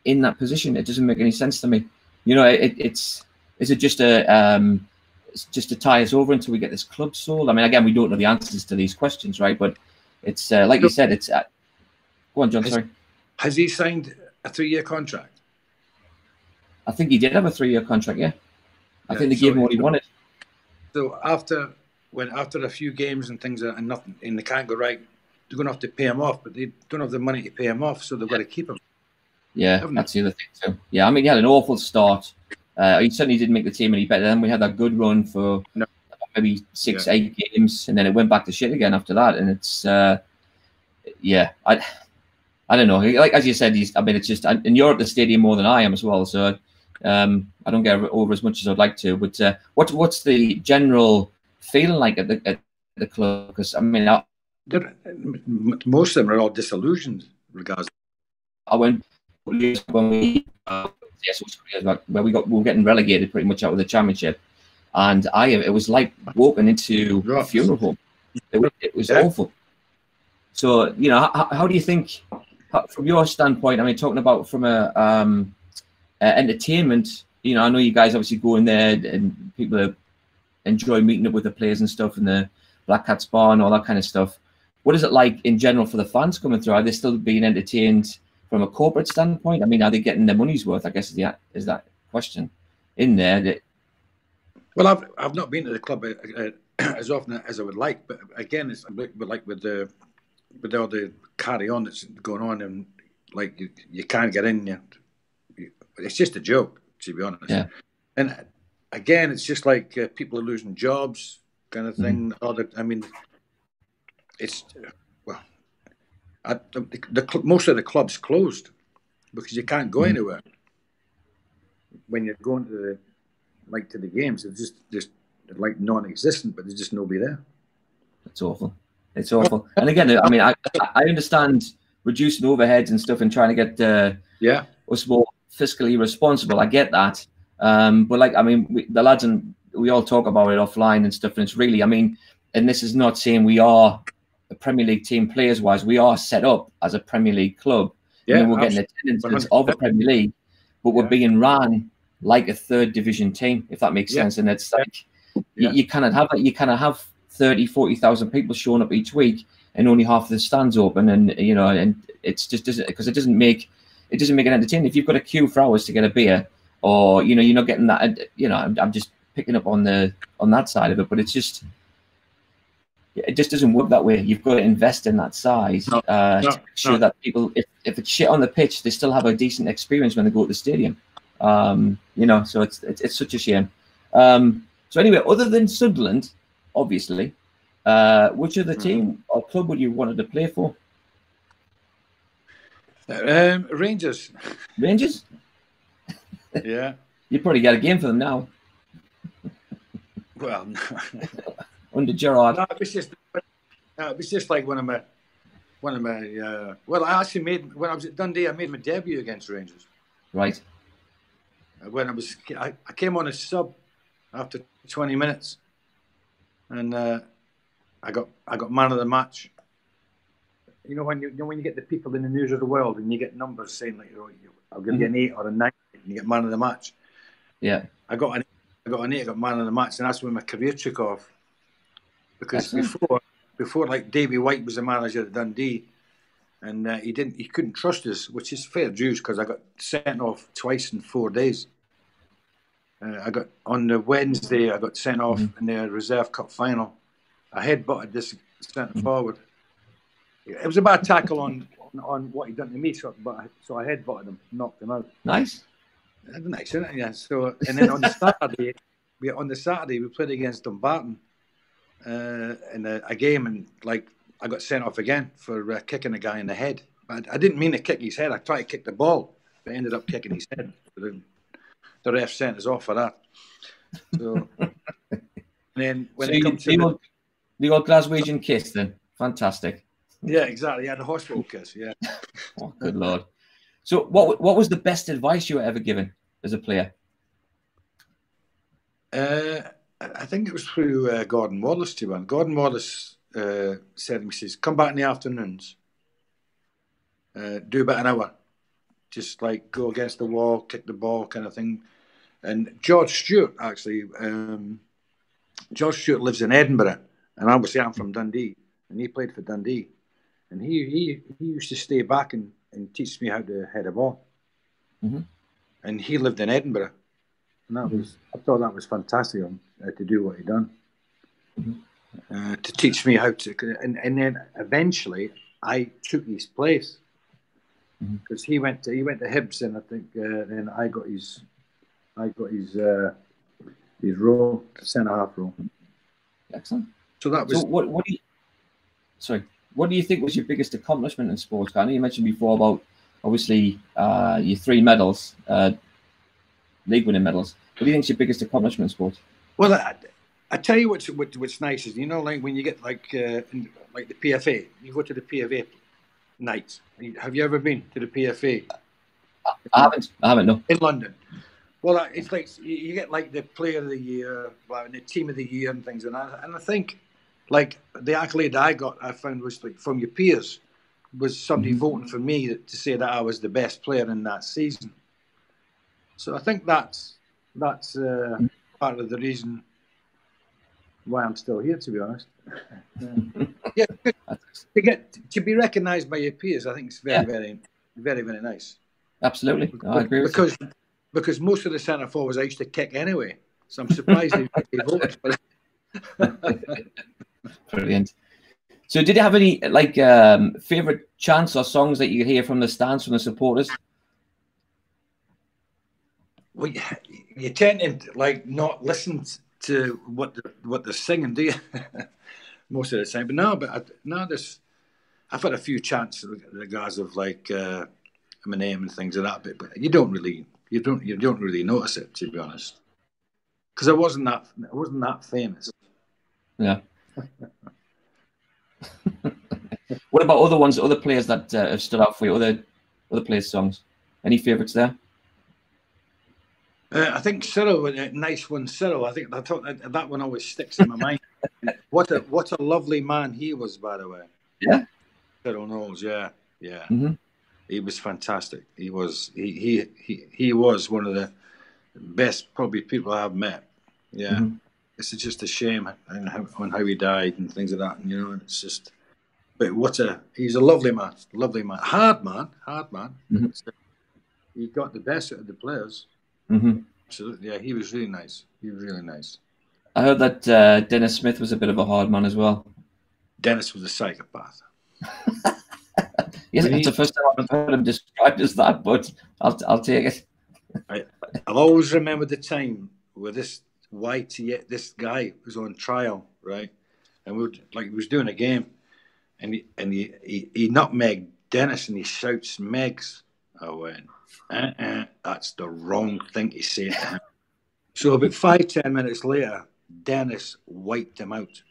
in that position? It doesn't make any sense to me. You know, is it just to tie us over until we get this club sold? I mean, again, we don't know the answers to these questions, right? But it's like you said, it's. Go on, John. Sorry. Has he signed a 3-year contract? I think he did have a 3-year contract. Yeah, I think they gave him what he wanted. So after a few games and things and nothing, and they can't go right, they're going to have to pay him off, but they don't have the money to pay him off, so they've got to keep him. Yeah, that's the other thing too. Yeah, I mean, he had an awful start. He certainly didn't make the team any better. Then we had that good run for maybe 6-8 games, and then it went back to shit again after that. And it's, I don't know. Like as you said, it's just, and you're at the stadium more than I am as well, so I don't get over as much as I'd like to. But what's the general feeling like at the club? Because I mean, most of them are all disillusioned. Regardless, when we where we were getting relegated pretty much out of the championship, and it was like walking into a funeral home. It was awful. So you know, how do you think, from your standpoint? I mean, talking about from a entertainment, you know, I know you guys obviously go in there and people enjoy meeting up with the players and stuff in the Black Cats bar and all that kind of stuff. What is it like in general for the fans coming through? Are they still being entertained from a corporate standpoint? I mean, are they getting their money's worth? I guess is that question in there. Well, I've not been to the club as often as I would like, but again, it's like with all the carry on that's going on, and like you can't get in. It's just a joke, to be honest. Yeah. And again, it's just like people are losing jobs, kind of thing. Mm-hmm. I mean, it's most of the clubs closed because you can't go anywhere when you're going to the games. It's just like non-existent, but there's just nobody there. It's awful. It's awful. And again, I mean, I understand reducing overheads and stuff and trying to get us more fiscally responsible. I get that. But like, I mean, the lads and we all talk about it offline and stuff. And it's really, I mean, and this is not saying we are a Premier League team players wise. We are set up as a Premier League club. Yeah, and we're getting attendances of a Premier League, but we're being ran like a third division team, if that makes sense. And it's like, you cannot have that. You cannot have 30, 40,000 people showing up each week and only half of the stands open. And, you know, and it's just doesn't, because it doesn't make it entertaining. If you've got a queue for hours to get a beer, or, you know, you're not getting that, you know, I'm just picking up on that side of it, but it just doesn't work that way. You've got to invest in that side to make sure that people, if it's shit on the pitch, they still have a decent experience when they go to the stadium. You know, so it's such a shame. So anyway, other than Sunderland, obviously, which other team or club would you wanted to play for? Rangers. Rangers? Yeah. You probably get a game for them now. Well, under Gerrard. No, it was just like one of my. Well, I actually made, when I was at Dundee, I made my debut against Rangers. Right. When I came on a sub after 20 minutes, and I got man of the match. You know when you get the people in the news of the world and you get numbers saying like, I'll give you an 8 or a 9, and you get man of the match. Yeah. I got an 8, I got man of the match, and that's when my career took off. Because before like Davy White was the manager at Dundee, and he couldn't trust us, which is fair dues, because I got sent off twice in 4 days. I got on the Wednesday, I got sent off in the Reserve Cup final. I headbutted this centre forward. It was a bad tackle on on what he'd done to me, so I headbutted him, knocked him out. Nice. Nice, isn't it? Yeah. So, and then on the Saturday, we played against Dumbarton in a game, and like I got sent off again for kicking a guy in the head. But I didn't mean to kick his head. I tried to kick the ball, but I ended up kicking his head. The ref sent us off for that. So, and then when it comes to the old Glaswegian kiss, then fantastic. Yeah, exactly. Yeah, the hospital kiss. Yeah. Oh, good Lord. So, what was the best advice you were ever given as a player? I think it was through Gordon Wallace, to one. Gordon Wallace said to me, says, "Come back in the afternoons. Do about an hour. Just like go against the wall, kick the ball, kind of thing." And George Stewart, actually, George Stewart lives in Edinburgh, and obviously I'm from Dundee, and he played for Dundee, and he used to stay back and teach me how to head a ball. Mm-hmm. And he lived in Edinburgh, and I thought that was fantastic to do what he done, to teach me how to, and then eventually I took his place because he went to Hibs, and I think then I got his role, centre half role. Excellent. So that was. So what do you think was your biggest accomplishment in sports? I know you mentioned before about obviously your 3 medals, league winning medals. What do you think is your biggest accomplishment in sports? Well, I tell you what's nice is, you know, like when you get like the PFA, you go to the PFA nights. Have you ever been to the PFA? I haven't. No. In London. Well, it's like you get like the player of the year, and the team of the year, and things, and I think like the accolade I found was like from your peers, was somebody voting for me to say that I was the best player in that season. So I think that's part of the reason why I'm still here, to be honest. Yeah, to be recognised by your peers, I think it's very, very, very nice. Absolutely, I agree with you. Because most of the centre forwards I used to kick anyway, so I'm surprised they voted for it. Brilliant. So, did you have any like favourite chants or songs that you hear from the stands from the supporters? Well, you tend to like not listen to what they're singing, do you? Most of the time, but I've had a few chants, the guys of like my name and things like that, but you don't really notice it, to be honest, because I wasn't that famous. Yeah. What about other ones, other players that have stood out for you, other players' songs? Any favourites there? I think Cyril, nice one, Cyril. I thought that one always sticks in my mind. What a lovely man he was, by the way. Yeah. Cyril Knowles, yeah. Mm-hmm. He was fantastic. He was one of the best probably people I've met. Yeah. Mm-hmm. It's just a shame on how he died and things like that. And, you know, it's just. But he's a lovely man. Hard man. Mm-hmm. He got the best out of the players. Mm-hmm. So yeah, he was really nice. I heard that Dennis Smith was a bit of a hard man as well. Dennis was a psychopath. Yes, it's the first time I've heard him described as that, but I'll take it. I'll always remember the time where this guy was on trial, right? And he was doing a game, and he nutmegged Dennis, and he shouts Megs. I went, that's the wrong thing to say to him. So about 5-10 minutes later, Dennis wiped him out.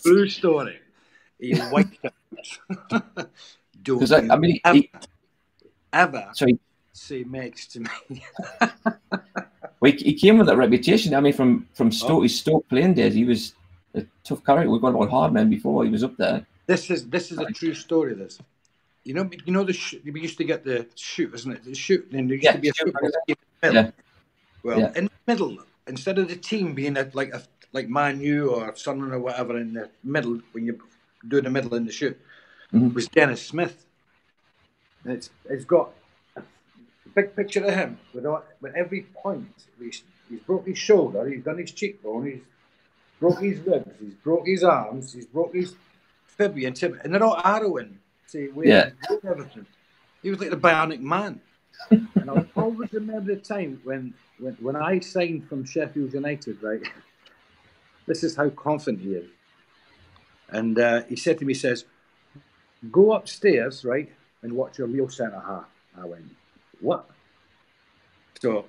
True story. He wiped him out. Don't ever say Megs to me. Well, he came with that reputation. I mean, from his Stoke playing days, he was a tough character. We've got about Hardman before he was up there. This is a true story. This, we used to get the shoot, isn't it? The shoot, and there used to be a football team in the middle. Yeah. Well, in the middle, instead of the team being like Man U or Sunderland or whatever in the middle, when you do the middle in the shoot, was Dennis Smith. And it's got a big picture of him with every point. He's broke his shoulder, he's done his cheekbone, he's broke his ribs, he's broke his arms, he's broke his Fibby and Tim, and they're all arrowing, say, everything. He was like the Bionic Man. And I'll always remember the time when I signed from Sheffield United, right? This is how confident he is. And he said to me, he says, go upstairs, right, and watch your real centre-half. I went, what? So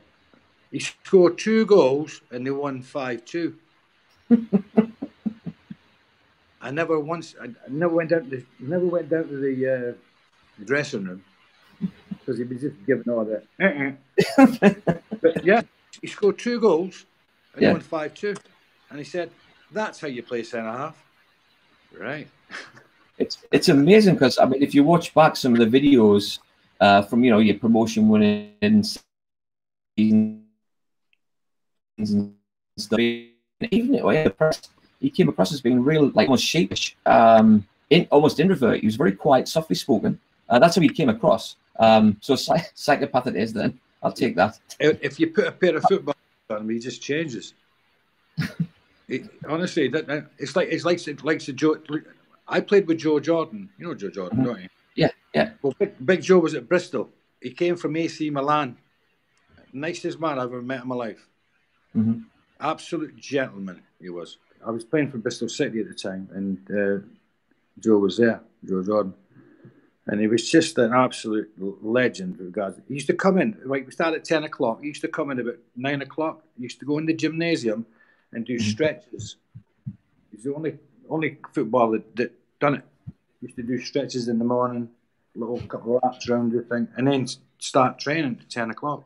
he scored 2 goals and they won 5-2. I never went down to the dressing room because he was just giving all the. But yeah, he scored 2 goals and he won 5-2. And he said, "That's how you play centre half." Right. It's amazing because I mean, if you watch back some of the videos from your promotion winning seasons and stuff, even the press, he came across as being real, like almost sheepish, almost introvert. He was very quiet, softly spoken. That's how he came across. So psychopath it is. Then I'll take that. If you put a pair of football on him, he just changes. Honestly, it's like Joe. I played with Joe Jordan. You know Joe Jordan, don't you? Yeah. Well, Big Joe was at Bristol. He came from AC Milan. Nicest man I've ever met in my life. Mm-hmm. Absolute gentleman he was. I was playing for Bristol City at the time, and Joe was there, Joe Jordan. And he was just an absolute legend. He used to come in, like we started at 10 o'clock. He used to come in about 9 o'clock. He used to go in the gymnasium and do stretches. He's the only footballer that done it. He used to do stretches in the morning, little couple of laps around the thing, and then start training at 10 o'clock.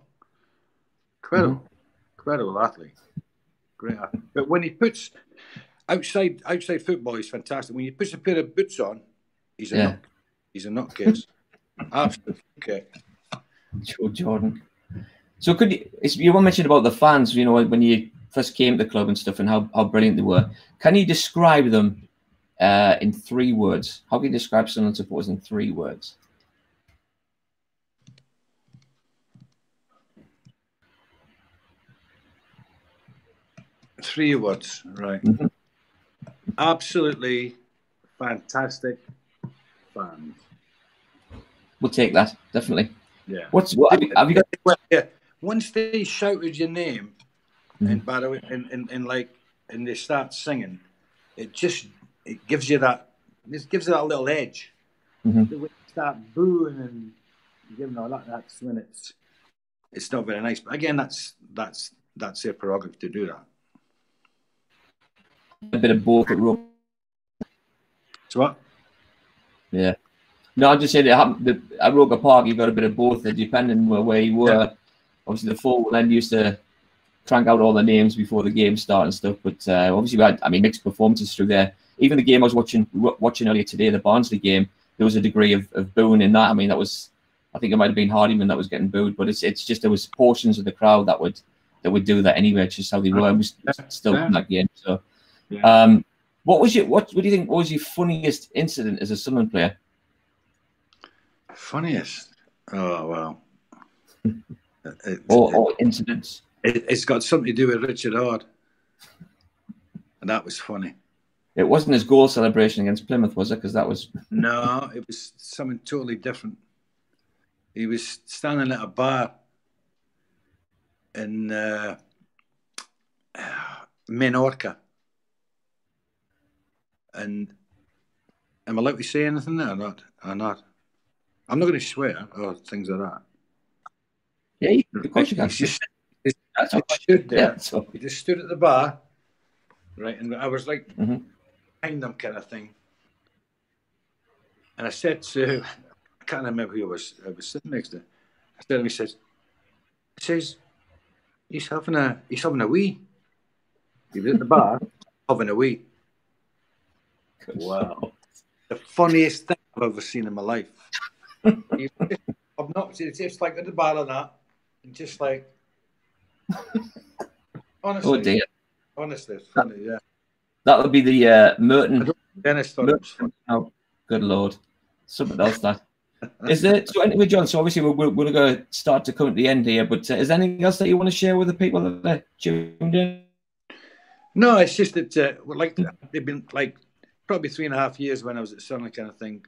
Incredible athlete. Great athlete. But when he puts outside football, he's fantastic. When he puts a pair of boots on, he's a nutcase. Absolutely okay. Joe Jordan. So you were mentioning about the fans, when you first came to the club and stuff and how brilliant they were. Can you describe them in 3 words? How can you describe Sunderland supporters in 3 words? Three words, right. Mm-hmm. Absolutely fantastic fans. We'll take that, definitely. Yeah. Have you got? Yeah. Once they shouted your name, and by the way, and they start singing, it gives you that. This gives it that little edge. Mm-hmm. When you start booing and giving all that, that's when it's not very nice. But again, that's their prerogative to do that. A bit of both at Roker. So what? Yeah. No, I'm just saying at Roker Park, you got a bit of both, depending where you were. Yeah. Obviously, the forward end used to crank out all the names before the game started and stuff, but obviously we had, mixed performances through there. Even the game I was watching earlier today, the Barnsley game, there was a degree of booing in that. I think it might have been Hardyman that was getting booed, but it's just there was portions of the crowd that would do that anyway. It's just how they were. It was still in that game. So, what do you think was your funniest incident as a Sunderland player? Funniest? Oh well. Or incidents. It's got something to do with Richard Hard, and that was funny. It wasn't his goal celebration against Plymouth, was it? Because that was no, it was something totally different. He was standing at a bar in Menorca, and am I allowed to say anything there or not? I'm not going to swear or things like that. Yeah, of course you can. He just stood at the bar, right, and I was like behind them, kind of thing. And I said to, I can't remember who I was sitting next to. I said to him, he says, he's having a wee. He was at the bar having a wee. Wow, the funniest thing I've ever seen in my life. It's just like at the bar like that, and just like. Honestly, oh dear. Honestly, it's funny, yeah. That would be the Merton. Dennis thought it was funny. Oh, good Lord. Something else that. Is there, so anyway, John, so obviously we're going to start to come to the end here, but is there anything else that you want to share with the people that are tuned in? No, it's just that they've been probably 3.5 years when I was at Sunderland, kind of thing.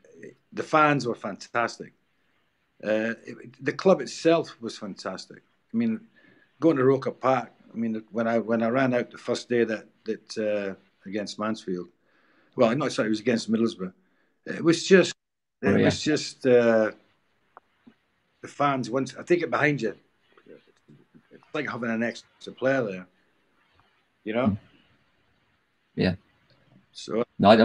The fans were fantastic. The club itself was fantastic. I mean, going to Roker Park. I mean, when I ran out the first day that against Mansfield, well, not sorry, it was against Middlesbrough. It was just, the fans. Once I take it behind you, it's like having an extra player there. You know. Yeah. So no, I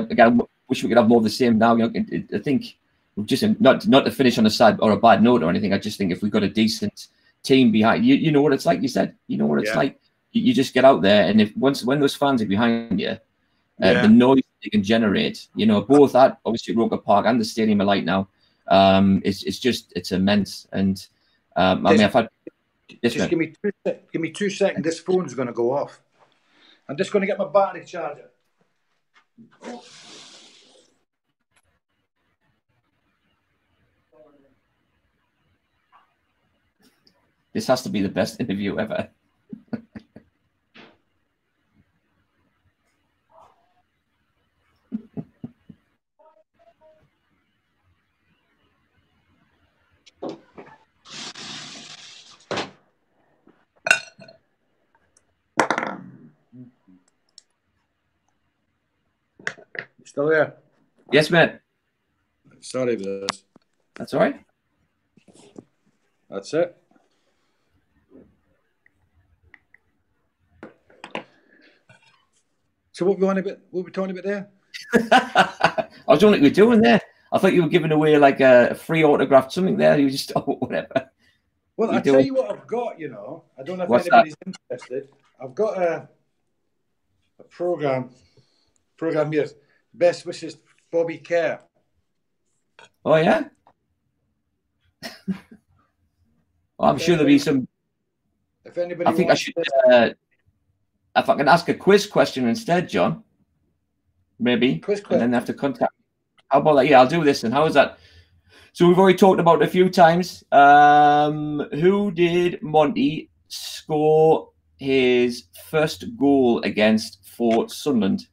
wish we could have more of the same now. You know, I think we've just not to finish on a sad or a bad note or anything. I just think if we've got a decent team behind you know what it's like. You said you know what it's like. You just get out there, and when those fans are behind you, the noise they can generate, you know, both at obviously Roker Park and the Stadium of Light now, it's immense. And I mean, I've had. Just give me 2 seconds. This phone's going to go off. I'm just going to get my battery charger. This has to be the best interview ever. Still there? Yes, mate. Sorry for this. That's all right. That's it. So what we talking about there? I was wondering what you were doing there. I thought you were giving away like a free autograph, something there. You just whatever. Well, I'll tell you what I've got, you know. I don't know if anybody's interested. I've got a program here. Best wishes, Bobby Kerr. Oh yeah. Well, I'm sure there'll be some. If anybody, I think I should. If I can ask a quiz question instead, John. Maybe. Quiz question. And then have to contact. How about that? Yeah, I'll do this. And how is that? So we've already talked about it a few times. Who did Monty score his first goal against for Sunderland?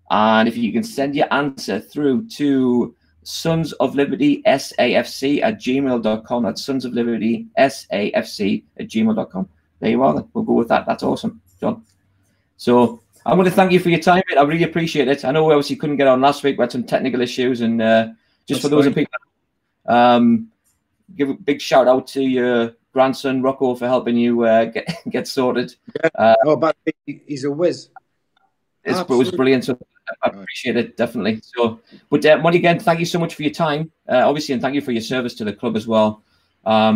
And if you can send your answer through to Sons of Liberty SAFC at gmail.com. That's Sons of Liberty SAFC at gmail.com. There you are. Then. We'll go with that. That's awesome, John. So I'm going to thank you for your time, mate. I really appreciate it. I know we obviously couldn't get on last week. We had some technical issues, and just for those of people, give a big shout out to your grandson Rocco for helping you get sorted. But he's a whiz. It was brilliant. So I appreciate it, definitely. So, but Monty, again, thank you so much for your time, obviously, and thank you for your service to the club as well. I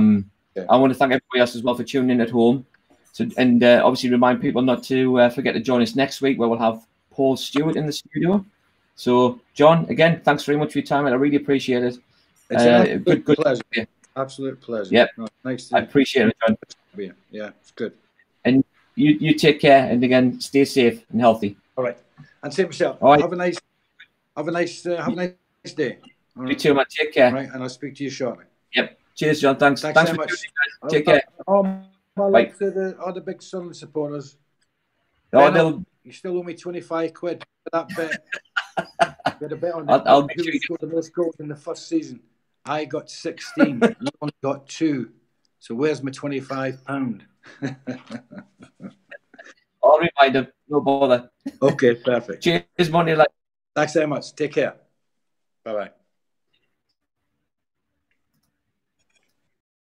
want to thank everybody else as well for tuning in at home. So, and obviously remind people not to forget to join us next week, where we'll have Paul Stewart in the studio. So, John, again, thanks very much for your time, and I really appreciate it. It's good pleasure. Absolute pleasure. Yep. No, nice. I appreciate it, John. Yeah, it's good. And you take care, and again, stay safe and healthy. All right. And same yourself. All right. Have a nice day. You too, man. Take care. All right, and I'll speak to you shortly. Yep. Cheers, John. Thanks so for much. Take care. My love to the big Sunderland supporters. You still owe me 25 quid for that bet. Get a bet on that. I'll make sure you scored the most goals in the first season. I got 16. You only got 2. So where's my £25? I'll remind him. No bother. Okay, perfect. Cheers, Monty. Thanks very much. Take care. Bye-bye.